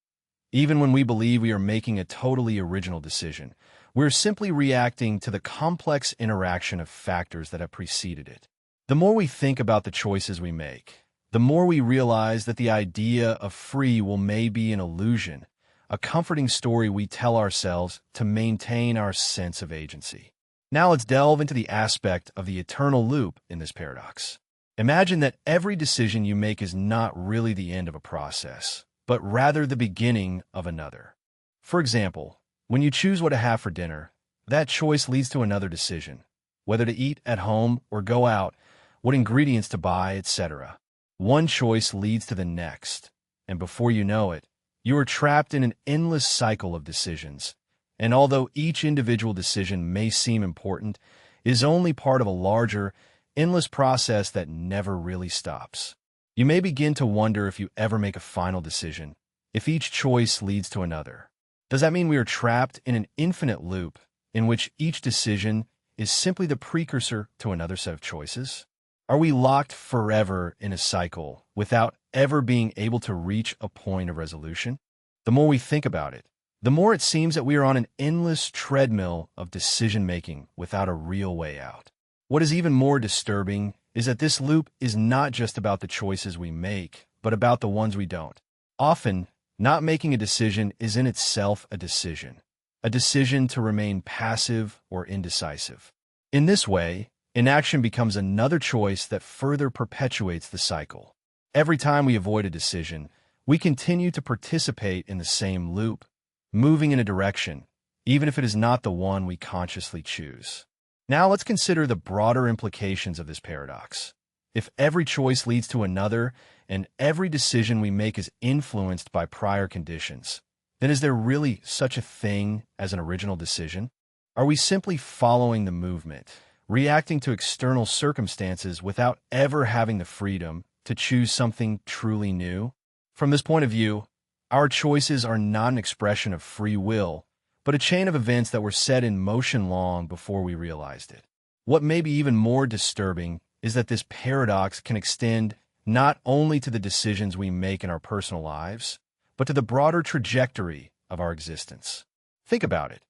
Even when we believe we are making a totally original decision, we're simply reacting to the complex interaction of factors that have preceded it. The more we think about the choices we make, the more we realize that the idea of free will may be an illusion, a comforting story we tell ourselves to maintain our sense of agency. Now let's delve into the aspect of the eternal loop in this paradox. Imagine that every decision you make is not really the end of a process, but rather the beginning of another. For example, when you choose what to have for dinner, that choice leads to another decision, whether to eat at home or go out, what ingredients to buy, etc. One choice leads to the next, and before you know it, you are trapped in an endless cycle of decisions. And although each individual decision may seem important, it is only part of a larger, endless process that never really stops. You may begin to wonder if you ever make a final decision, if each choice leads to another. Does that mean we are trapped in an infinite loop in which each decision is simply the precursor to another set of choices? Are we locked forever in a cycle without ever being able to reach a point of resolution? The more we think about it, the more it seems that we are on an endless treadmill of decision-making without a real way out. What is even more disturbing is that this loop is not just about the choices we make, but about the ones we don't. Often, not making a decision is in itself a decision to remain passive or indecisive. In this way, inaction becomes another choice that further perpetuates the cycle. Every time we avoid a decision, we continue to participate in the same loop, moving in a direction, even if it is not the one we consciously choose. Now let's consider the broader implications of this paradox. If every choice leads to another, and every decision we make is influenced by prior conditions, then is there really such a thing as an original decision? Are we simply following the movement, reacting to external circumstances without ever having the freedom to choose something truly new? From this point of view, our choices are not an expression of free will, but a chain of events that were set in motion long before we realized it. What may be even more disturbing is that this paradox can extend not only to the decisions we make in our personal lives, but to the broader trajectory of our existence. Think about it.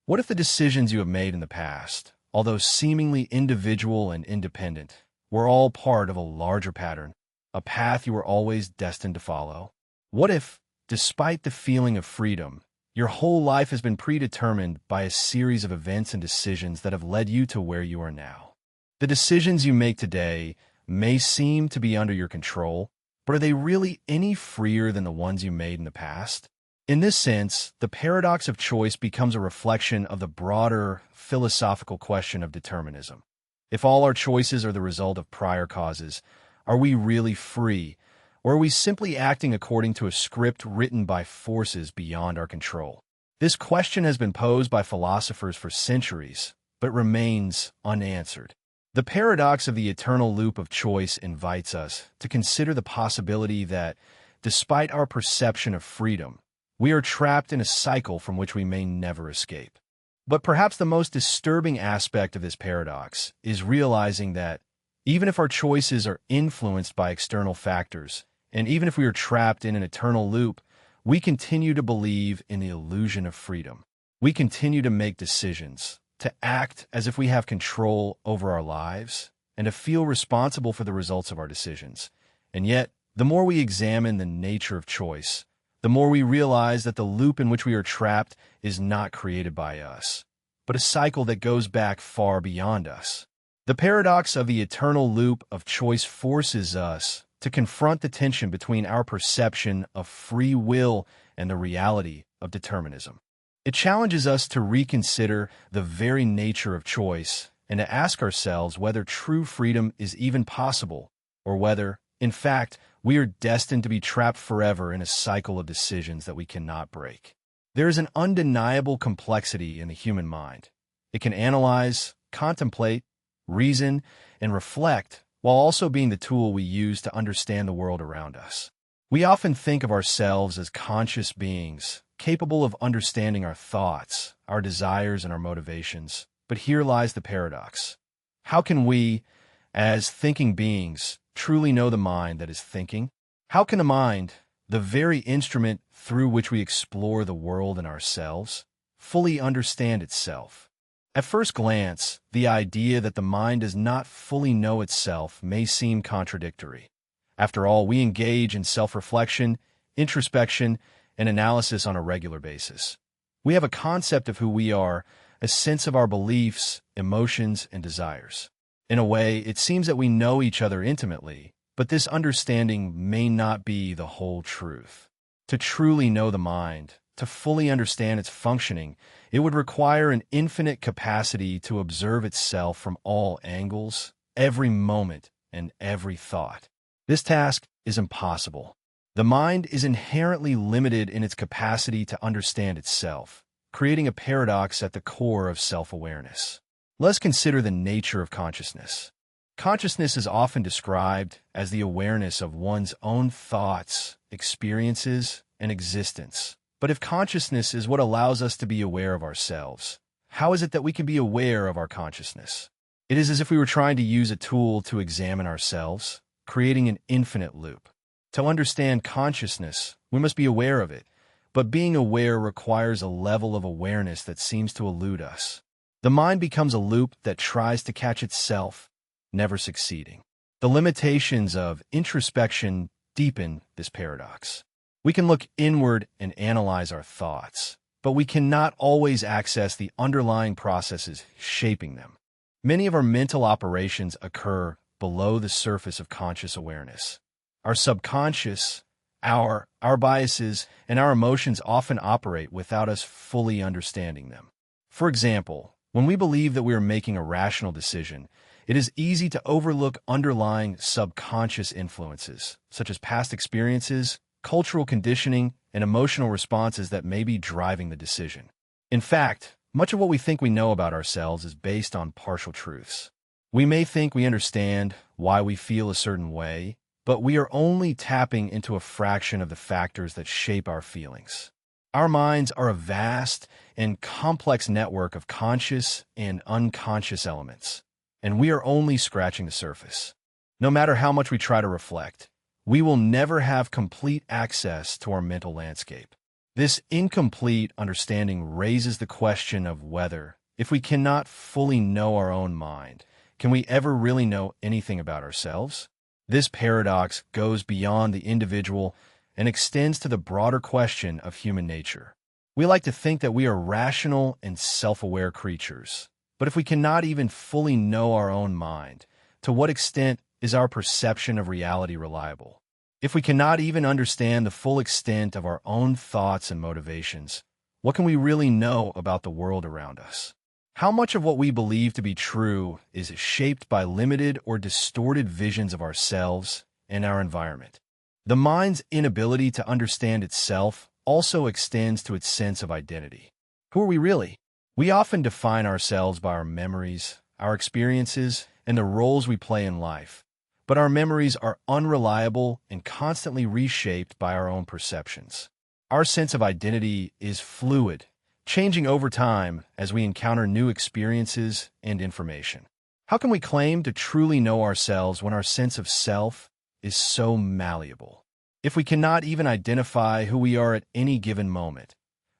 What if the decisions you have made in the past, although seemingly individual and independent, were all part of a larger pattern, a path you were always destined to follow? What if, despite the feeling of freedom, your whole life has been predetermined by a series of events and decisions that have led you to where you are now? The decisions you make today may seem to be under your control, but are they really any freer than the ones you made in the past? In this sense, the paradox of choice becomes a reflection of the broader philosophical question of determinism. If all our choices are the result of prior causes, are we really free, or are we simply acting according to a script written by forces beyond our control? This question has been posed by philosophers for centuries, but remains unanswered. The paradox of the eternal loop of choice invites us to consider the possibility that, despite our perception of freedom, we are trapped in a cycle from which we may never escape. But perhaps the most disturbing aspect of this paradox is realizing that, even if our choices are influenced by external factors, and even if we are trapped in an eternal loop, we continue to believe in the illusion of freedom. We continue to make decisions, to act as if we have control over our lives, and to feel responsible for the results of our decisions. And yet, the more we examine the nature of choice, the more we realize that the loop in which we are trapped is not created by us, but a cycle that goes back far beyond us. The paradox of the eternal loop of choice forces us to confront the tension between our perception of free will and the reality of determinism. It challenges us to reconsider the very nature of choice and to ask ourselves whether true freedom is even possible, or whether, in fact, we are destined to be trapped forever in a cycle of decisions that we cannot break. There is an undeniable complexity in the human mind. It can analyze, contemplate, reason, and reflect, while also being the tool we use to understand the world around us. We often think of ourselves as conscious beings, capable of understanding our thoughts, our desires, and our motivations. But here lies the paradox. How can we, as thinking beings, truly know the mind that is thinking? How can the mind, the very instrument through which we explore the world and ourselves, fully understand itself? At first glance, the idea that the mind does not fully know itself may seem contradictory. After all, we engage in self-reflection, introspection, and analysis on a regular basis. We have a concept of who we are, a sense of our beliefs, emotions, and desires. In a way, it seems that we know each other intimately, but this understanding may not be the whole truth. To truly know the mind, to fully understand its functioning, it would require an infinite capacity to observe itself from all angles, every moment, and every thought. This task is impossible. The mind is inherently limited in its capacity to understand itself, creating a paradox at the core of self-awareness. Let's consider the nature of consciousness. Consciousness is often described as the awareness of one's own thoughts, experiences, and existence. But if consciousness is what allows us to be aware of ourselves, how is it that we can be aware of our consciousness? It is as if we were trying to use a tool to examine ourselves, creating an infinite loop. To understand consciousness, we must be aware of it, but being aware requires a level of awareness that seems to elude us. The mind becomes a loop that tries to catch itself, never succeeding. The limitations of introspection deepen this paradox. We can look inward and analyze our thoughts, but we cannot always access the underlying processes shaping them. Many of our mental operations occur below the surface of conscious awareness. Our subconscious, our biases, and our emotions often operate without us fully understanding them. For example, when we believe that we are making a rational decision, it is easy to overlook underlying subconscious influences, such as past experiences, cultural conditioning, and emotional responses that may be driving the decision. In fact, much of what we think we know about ourselves is based on partial truths. We may think we understand why we feel a certain way, but we are only tapping into a fraction of the factors that shape our feelings. Our minds are a vast and complex network of conscious and unconscious elements, and we are only scratching the surface. No matter how much we try to reflect, we will never have complete access to our mental landscape. This incomplete understanding raises the question of whether, if we cannot fully know our own mind, can we ever really know anything about ourselves? This paradox goes beyond the individual and extends to the broader question of human nature. We like to think that we are rational and self-aware creatures, but if we cannot even fully know our own mind, to what extent is our perception of reality reliable? If we cannot even understand the full extent of our own thoughts and motivations, what can we really know about the world around us? How much of what we believe to be true is shaped by limited or distorted visions of ourselves and our environment? The mind's inability to understand itself also extends to its sense of identity. Who are we really? We often define ourselves by our memories, our experiences, and the roles we play in life. But our memories are unreliable and constantly reshaped by our own perceptions. Our sense of identity is fluid, changing over time as we encounter new experiences and information. How can we claim to truly know ourselves when our sense of self is so malleable? If we cannot even identify who we are at any given moment,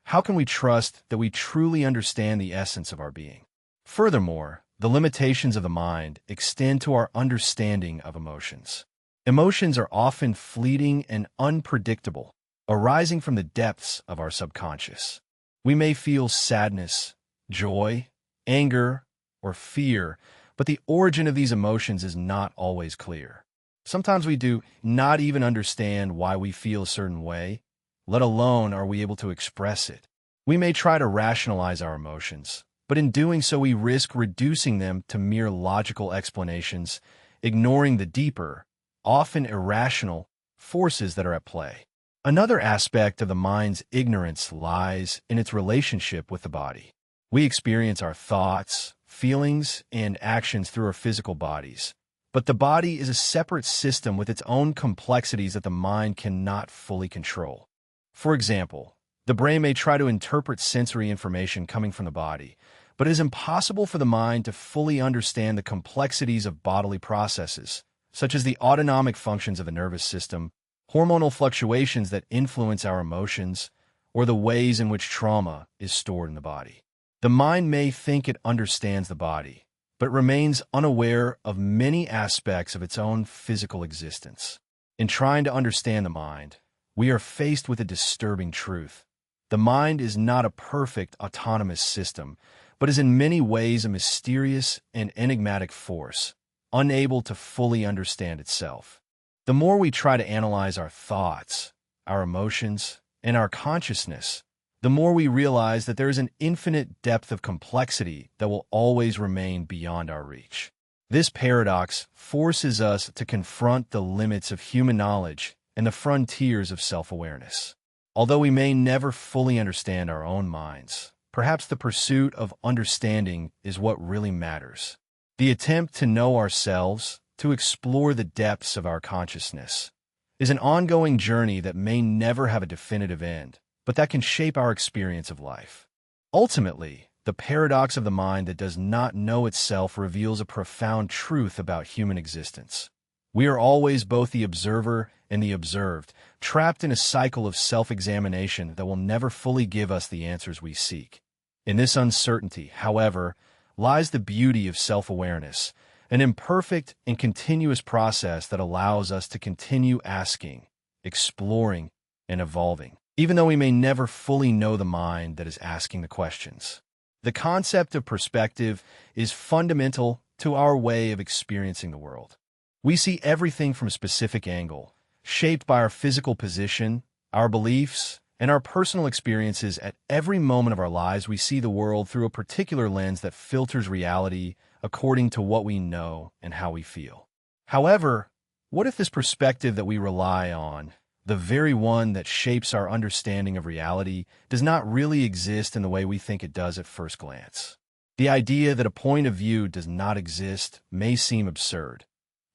how can we trust that we truly understand the essence of our being? Furthermore, the limitations of the mind extend to our understanding of emotions. Emotions are often fleeting and unpredictable, arising from the depths of our subconscious. We may feel sadness, joy, anger, or fear, but the origin of these emotions is not always clear. Sometimes we do not even understand why we feel a certain way, let alone are we able to express it. We may try to rationalize our emotions, but in doing so we risk reducing them to mere logical explanations, ignoring the deeper, often irrational, forces that are at play. Another aspect of the mind's ignorance lies in its relationship with the body. We experience our thoughts, feelings, and actions through our physical bodies, but the body is a separate system with its own complexities that the mind cannot fully control. For example, the brain may try to interpret sensory information coming from the body, but it is impossible for the mind to fully understand the complexities of bodily processes, such as the autonomic functions of the nervous system, hormonal fluctuations that influence our emotions, or the ways in which trauma is stored in the body. The mind may think it understands the body, but remains unaware of many aspects of its own physical existence. In trying to understand the mind, we are faced with a disturbing truth. The mind is not a perfect autonomous system, but is in many ways a mysterious and enigmatic force, unable to fully understand itself. The more we try to analyze our thoughts, our emotions, and our consciousness, the more we realize that there is an infinite depth of complexity that will always remain beyond our reach. This paradox forces us to confront the limits of human knowledge and the frontiers of self-awareness. Although we may never fully understand our own minds, perhaps the pursuit of understanding is what really matters. The attempt to know ourselves, to explore the depths of our consciousness, is an ongoing journey that may never have a definitive end, but that can shape our experience of life. Ultimately, the paradox of the mind that does not know itself reveals a profound truth about human existence. We are always both the observer and the observed, trapped in a cycle of self-examination that will never fully give us the answers we seek. In this uncertainty, however, lies the beauty of self-awareness, an imperfect and continuous process that allows us to continue asking, exploring, and evolving, even though we may never fully know the mind that is asking the questions. The concept of perspective is fundamental to our way of experiencing the world. We see everything from a specific angle, shaped by our physical position, our beliefs, and our personal experiences. At every moment of our lives, we see the world through a particular lens that filters reality according to what we know and how we feel. However, what if this perspective that we rely on, the very one that shapes our understanding of reality, does not really exist in the way we think it does at first glance? The idea that a point of view does not exist may seem absurd.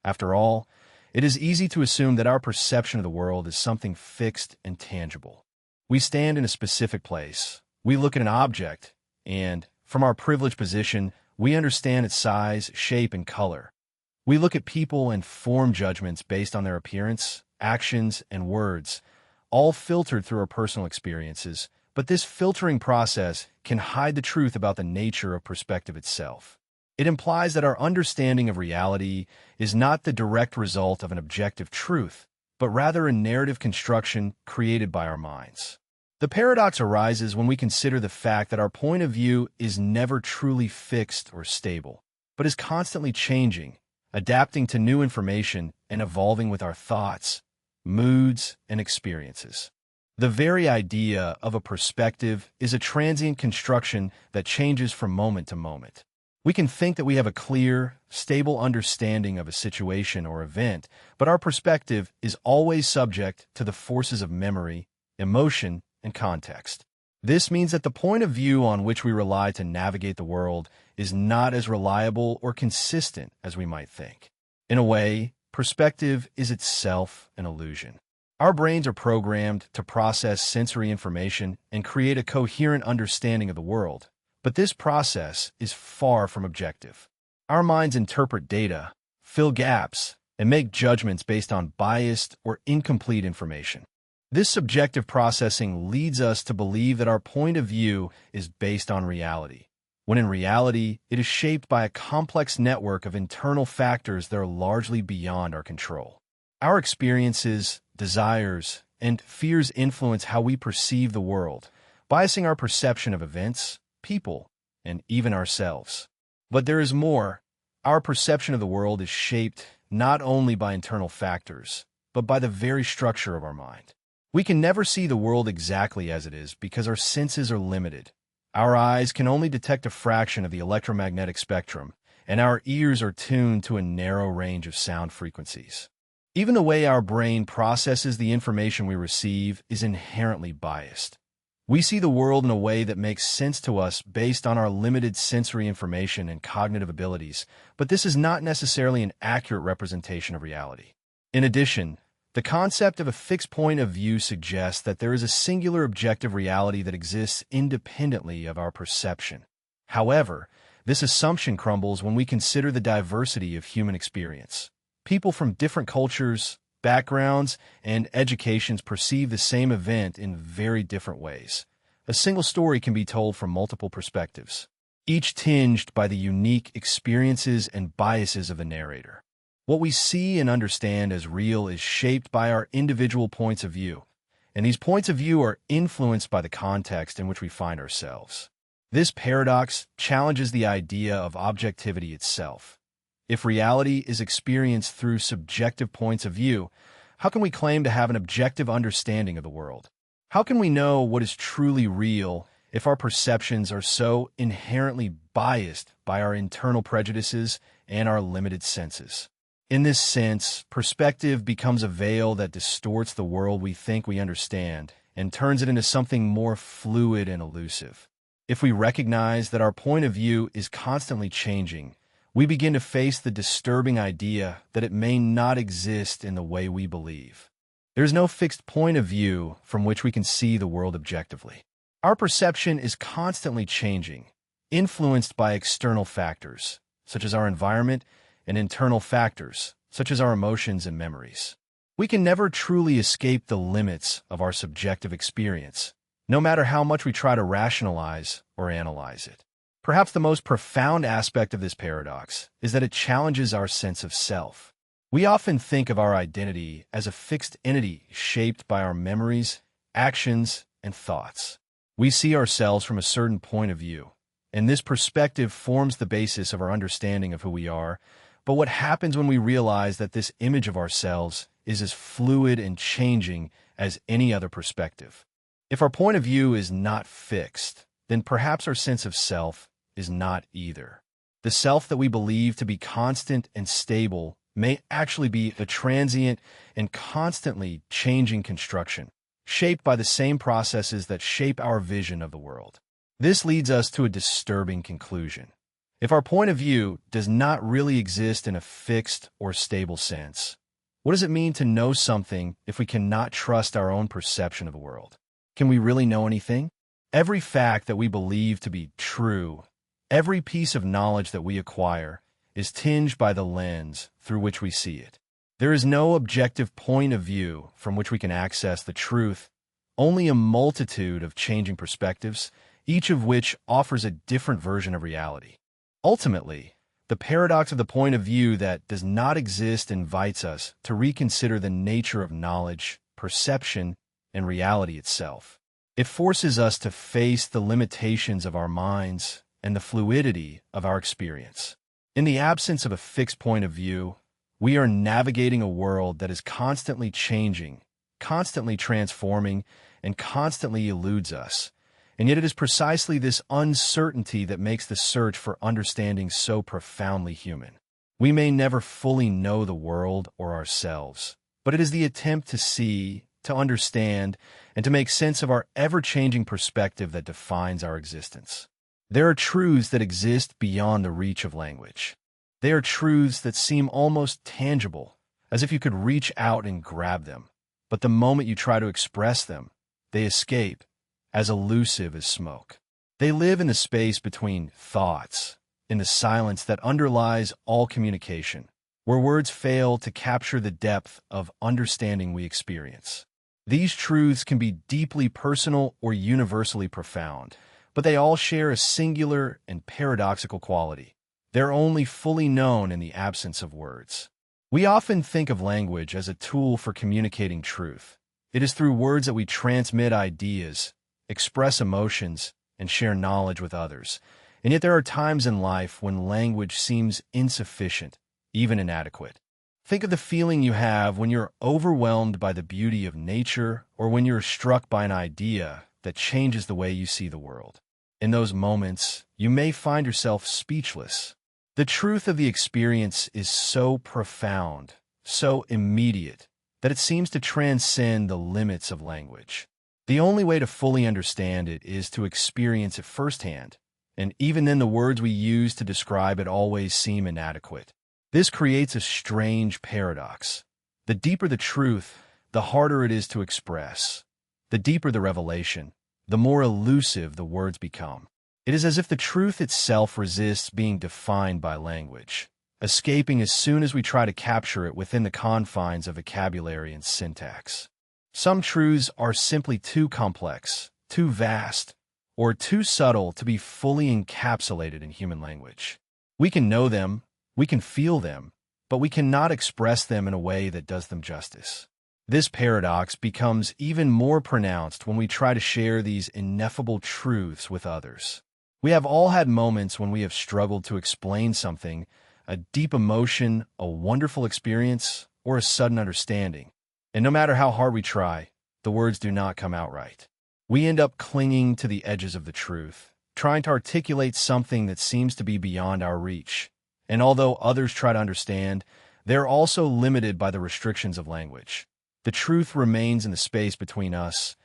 After all, it is easy to assume that our perception of the world is something fixed and tangible. We stand in a specific place, we look at an object, and, from our privileged position, we understand its size, shape, and color. We look at people and form judgments based on their appearance, actions, and words, all filtered through our personal experiences, but this filtering process can hide the truth about the nature of perspective itself. It implies that our understanding of reality is not the direct result of an objective truth, but rather a narrative construction created by our minds. The paradox arises when we consider the fact that our point of view is never truly fixed or stable, but is constantly changing, adapting to new information, and evolving with our thoughts, moods, and experiences. The very idea of a perspective is a transient construction that changes from moment to moment. We can think that we have a clear, stable understanding of a situation or event, but our perspective is always subject to the forces of memory, emotion, and context. This means that the point of view on which we rely to navigate the world is not as reliable or consistent as we might think. In a way, perspective is itself an illusion. Our brains are programmed to process sensory information and create a coherent understanding of the world, but this process is far from objective. Our minds interpret data, fill gaps, and make judgments based on biased or incomplete information. This subjective processing leads us to believe that our point of view is based on reality, when in reality, it is shaped by a complex network of internal factors that are largely beyond our control. Our experiences, desires, and fears influence how we perceive the world, biasing our perception of events, people, and even ourselves. But there is more. Our perception of the world is shaped not only by internal factors, but by the very structure of our mind. We can never see the world exactly as it is because our senses are limited. Our eyes can only detect a fraction of the electromagnetic spectrum, and our ears are tuned to a narrow range of sound frequencies. Even the way our brain processes the information we receive is inherently biased. We see the world in a way that makes sense to us based on our limited sensory information and cognitive abilities, but this is not necessarily an accurate representation of reality. In addition, the concept of a fixed point of view suggests that there is a singular objective reality that exists independently of our perception. However, this assumption crumbles when we consider the diversity of human experience. People from different cultures, backgrounds, and educations perceive the same event in very different ways. A single story can be told from multiple perspectives, each tinged by the unique experiences and biases of the narrator. What we see and understand as real is shaped by our individual points of view, and these points of view are influenced by the context in which we find ourselves. This paradox challenges the idea of objectivity itself. If reality is experienced through subjective points of view, how can we claim to have an objective understanding of the world? How can we know what is truly real if our perceptions are so inherently biased by our internal prejudices and our limited senses? In this sense, perspective becomes a veil that distorts the world we think we understand and turns it into something more fluid and elusive. If we recognize that our point of view is constantly changing, we begin to face the disturbing idea that it may not exist in the way we believe. There is no fixed point of view from which we can see the world objectively. Our perception is constantly changing, influenced by external factors, such as our environment, and internal factors, such as our emotions and memories. We can never truly escape the limits of our subjective experience, no matter how much we try to rationalize or analyze it. Perhaps the most profound aspect of this paradox is that it challenges our sense of self. We often think of our identity as a fixed entity shaped by our memories, actions, and thoughts. We see ourselves from a certain point of view, and this perspective forms the basis of our understanding of who we are. But what happens when we realize that this image of ourselves is as fluid and changing as any other perspective? If our point of view is not fixed, then perhaps our sense of self is not either. The self that we believe to be constant and stable may actually be a transient and constantly changing construction, shaped by the same processes that shape our vision of the world. This leads us to a disturbing conclusion. If our point of view does not really exist in a fixed or stable sense, what does it mean to know something if we cannot trust our own perception of the world? Can we really know anything? Every fact that we believe to be true, every piece of knowledge that we acquire, is tinged by the lens through which we see it. There is no objective point of view from which we can access the truth, only a multitude of changing perspectives, each of which offers a different version of reality. Ultimately, the paradox of the point of view that does not exist invites us to reconsider the nature of knowledge, perception, and reality itself. It forces us to face the limitations of our minds and the fluidity of our experience. In the absence of a fixed point of view, we are navigating a world that is constantly changing, constantly transforming, and constantly eludes us. And yet it is precisely this uncertainty that makes the search for understanding so profoundly human. We may never fully know the world or ourselves, but it is the attempt to see, to understand, and to make sense of our ever-changing perspective that defines our existence. There are truths that exist beyond the reach of language. They are truths that seem almost tangible, as if you could reach out and grab them. But the moment you try to express them, they escape, as elusive as smoke. They live in the space between thoughts, in the silence that underlies all communication, where words fail to capture the depth of understanding we experience. These truths can be deeply personal or universally profound, but they all share a singular and paradoxical quality. They're only fully known in the absence of words. We often think of language as a tool for communicating truth. It is through words that we transmit ideas, express emotions, and share knowledge with others. And yet there are times in life when language seems insufficient, even inadequate. Think of the feeling you have when you're overwhelmed by the beauty of nature or when you're struck by an idea that changes the way you see the world. In those moments, you may find yourself speechless. The truth of the experience is so profound, so immediate, that it seems to transcend the limits of language. The only way to fully understand it is to experience it firsthand, and even then the words we use to describe it always seem inadequate. This creates a strange paradox. The deeper the truth, the harder it is to express. The deeper the revelation, the more elusive the words become. It is as if the truth itself resists being defined by language, escaping as soon as we try to capture it within the confines of vocabulary and syntax. Some truths are simply too complex, too vast, or too subtle to be fully encapsulated in human language. We can know them, we can feel them, but we cannot express them in a way that does them justice. This paradox becomes even more pronounced when we try to share these ineffable truths with others. We have all had moments when we have struggled to explain something, a deep emotion, a wonderful experience, or a sudden understanding. And no matter how hard we try, the words do not come out right. We end up clinging to the edges of the truth, trying to articulate something that seems to be beyond our reach. And although others try to understand, they're also limited by the restrictions of language. The truth remains in the space between us,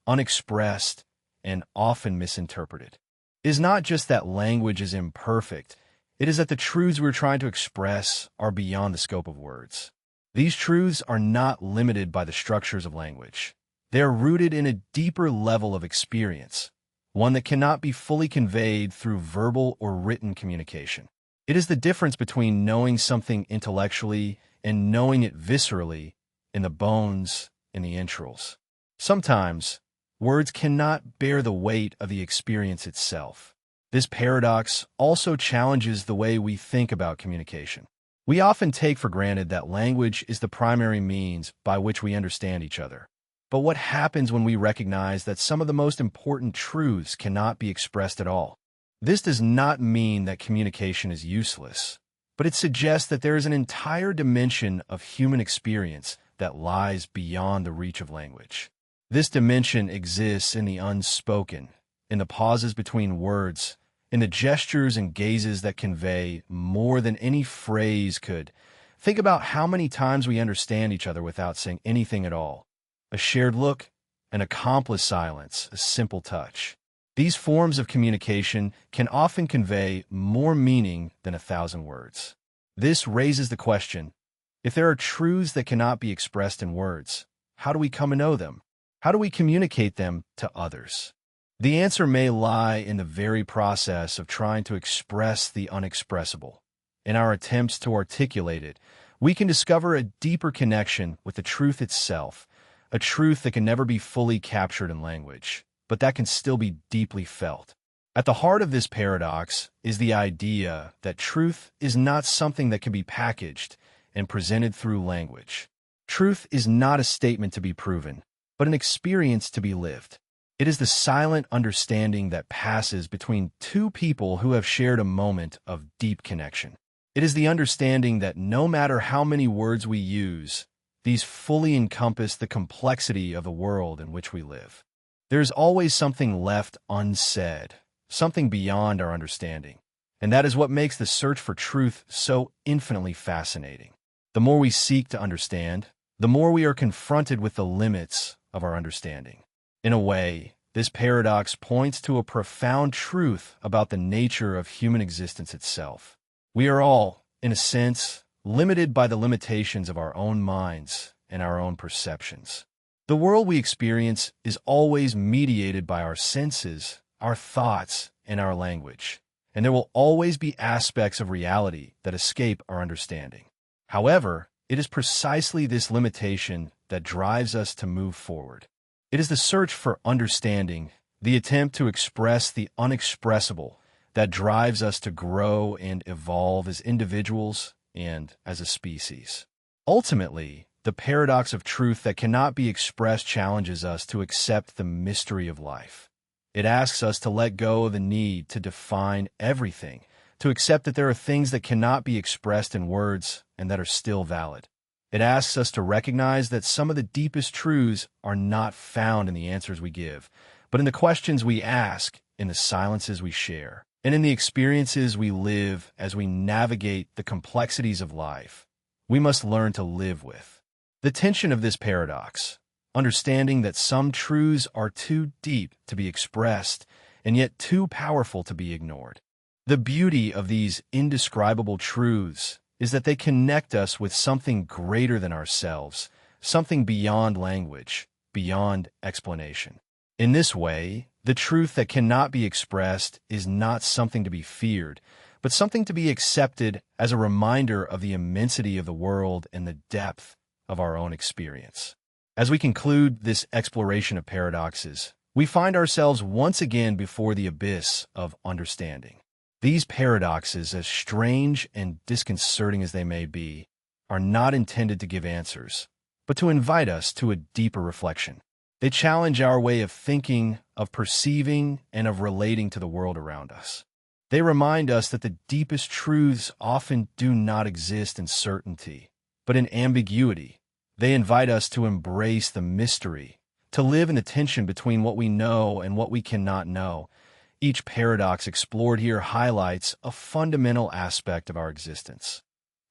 unexpressed and often misinterpreted. It is not just that language is imperfect, it is that the truths we're trying to express are beyond the scope of words. These truths are not limited by the structures of language. They are rooted in a deeper level of experience, one that cannot be fully conveyed through verbal or written communication. It is the difference between knowing something intellectually and knowing it viscerally, in the bones, in the entrails. Sometimes, words cannot bear the weight of the experience itself. This paradox also challenges the way we think about communication. We often take for granted that language is the primary means by which we understand each other. But what happens when we recognize that some of the most important truths cannot be expressed at all? This does not mean that communication is useless, but it suggests that there is an entire dimension of human experience that lies beyond the reach of language. This dimension exists in the unspoken, in the pauses between words, in the gestures and gazes that convey more than any phrase could. Think about how many times we understand each other without saying anything at all. A shared look, an accomplice silence, a simple touch. These forms of communication can often convey more meaning than 1,000 words. This raises the question, if there are truths that cannot be expressed in words, how do we come to know them? How do we communicate them to others? The answer may lie in the very process of trying to express the unexpressible. In our attempts to articulate it, we can discover a deeper connection with the truth itself, a truth that can never be fully captured in language, but that can still be deeply felt. At the heart of this paradox is the idea that truth is not something that can be packaged and presented through language. Truth is not a statement to be proven, but an experience to be lived. It is the silent understanding that passes between two people who have shared a moment of deep connection. It is the understanding that no matter how many words we use, these fully encompass the complexity of the world in which we live. There is always something left unsaid, something beyond our understanding, and that is what makes the search for truth so infinitely fascinating. The more we seek to understand, the more we are confronted with the limits of our understanding. In a way, this paradox points to a profound truth about the nature of human existence itself. We are all, in a sense, limited by the limitations of our own minds and our own perceptions. The world we experience is always mediated by our senses, our thoughts, and our language, and there will always be aspects of reality that escape our understanding. However, it is precisely this limitation that drives us to move forward. It is the search for understanding, the attempt to express the unexpressible, that drives us to grow and evolve as individuals and as a species. Ultimately, the paradox of truth that cannot be expressed challenges us to accept the mystery of life. It asks us to let go of the need to define everything, to accept that there are things that cannot be expressed in words and that are still valid. It asks us to recognize that some of the deepest truths are not found in the answers we give, but in the questions we ask, in the silences we share, and in the experiences we live as we navigate the complexities of life. We must learn to live with the tension of this paradox, understanding that some truths are too deep to be expressed and yet too powerful to be ignored. The beauty of these indescribable truths is that they connect us with something greater than ourselves, something beyond language, beyond explanation. In this way, the truth that cannot be expressed is not something to be feared, but something to be accepted as a reminder of the immensity of the world and the depth of our own experience. As we conclude this exploration of paradoxes, we find ourselves once again before the abyss of understanding. These paradoxes, as strange and disconcerting as they may be, are not intended to give answers, but to invite us to a deeper reflection. They challenge our way of thinking, of perceiving, and of relating to the world around us. They remind us that the deepest truths often do not exist in certainty, but in ambiguity. They invite us to embrace the mystery, to live in the tension between what we know and what we cannot know. Each paradox explored here highlights a fundamental aspect of our existence.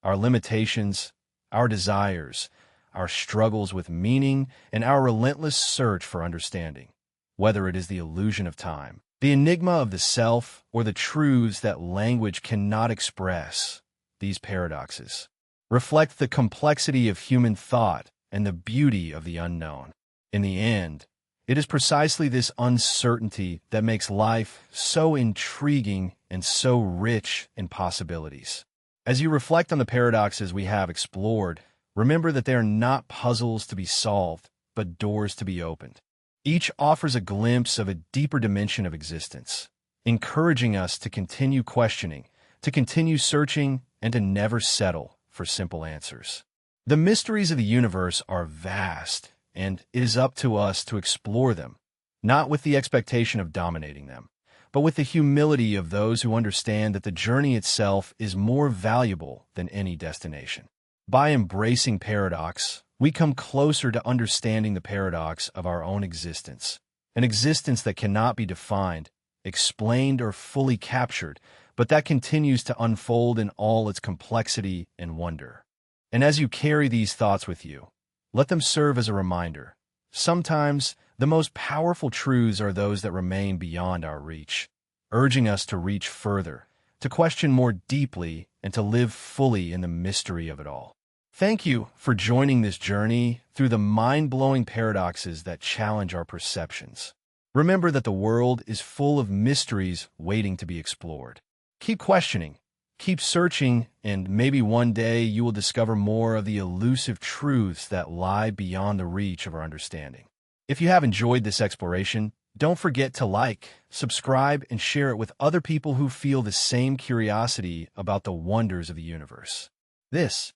Our limitations, our desires, our struggles with meaning, and our relentless search for understanding. Whether it is the illusion of time, the enigma of the self, or the truths that language cannot express, these paradoxes reflect the complexity of human thought and the beauty of the unknown. In the end, it is precisely this uncertainty that makes life so intriguing and so rich in possibilities. As you reflect on the paradoxes we have explored, remember that they are not puzzles to be solved, but doors to be opened. Each offers a glimpse of a deeper dimension of existence, encouraging us to continue questioning, to continue searching, and to never settle for simple answers. The mysteries of the universe are vast, and it is up to us to explore them, not with the expectation of dominating them, but with the humility of those who understand that the journey itself is more valuable than any destination. By embracing paradox, we come closer to understanding the paradox of our own existence, an existence that cannot be defined, explained, or fully captured, but that continues to unfold in all its complexity and wonder. And as you carry these thoughts with you, let them serve as a reminder. Sometimes, the most powerful truths are those that remain beyond our reach, urging us to reach further, to question more deeply, and to live fully in the mystery of it all. Thank you for joining this journey through the mind-blowing paradoxes that challenge our perceptions. Remember that the world is full of mysteries waiting to be explored. Keep questioning, keep searching, and maybe one day you will discover more of the elusive truths that lie beyond the reach of our understanding. If you have enjoyed this exploration, don't forget to like, subscribe, and share it with other people who feel the same curiosity about the wonders of the universe. This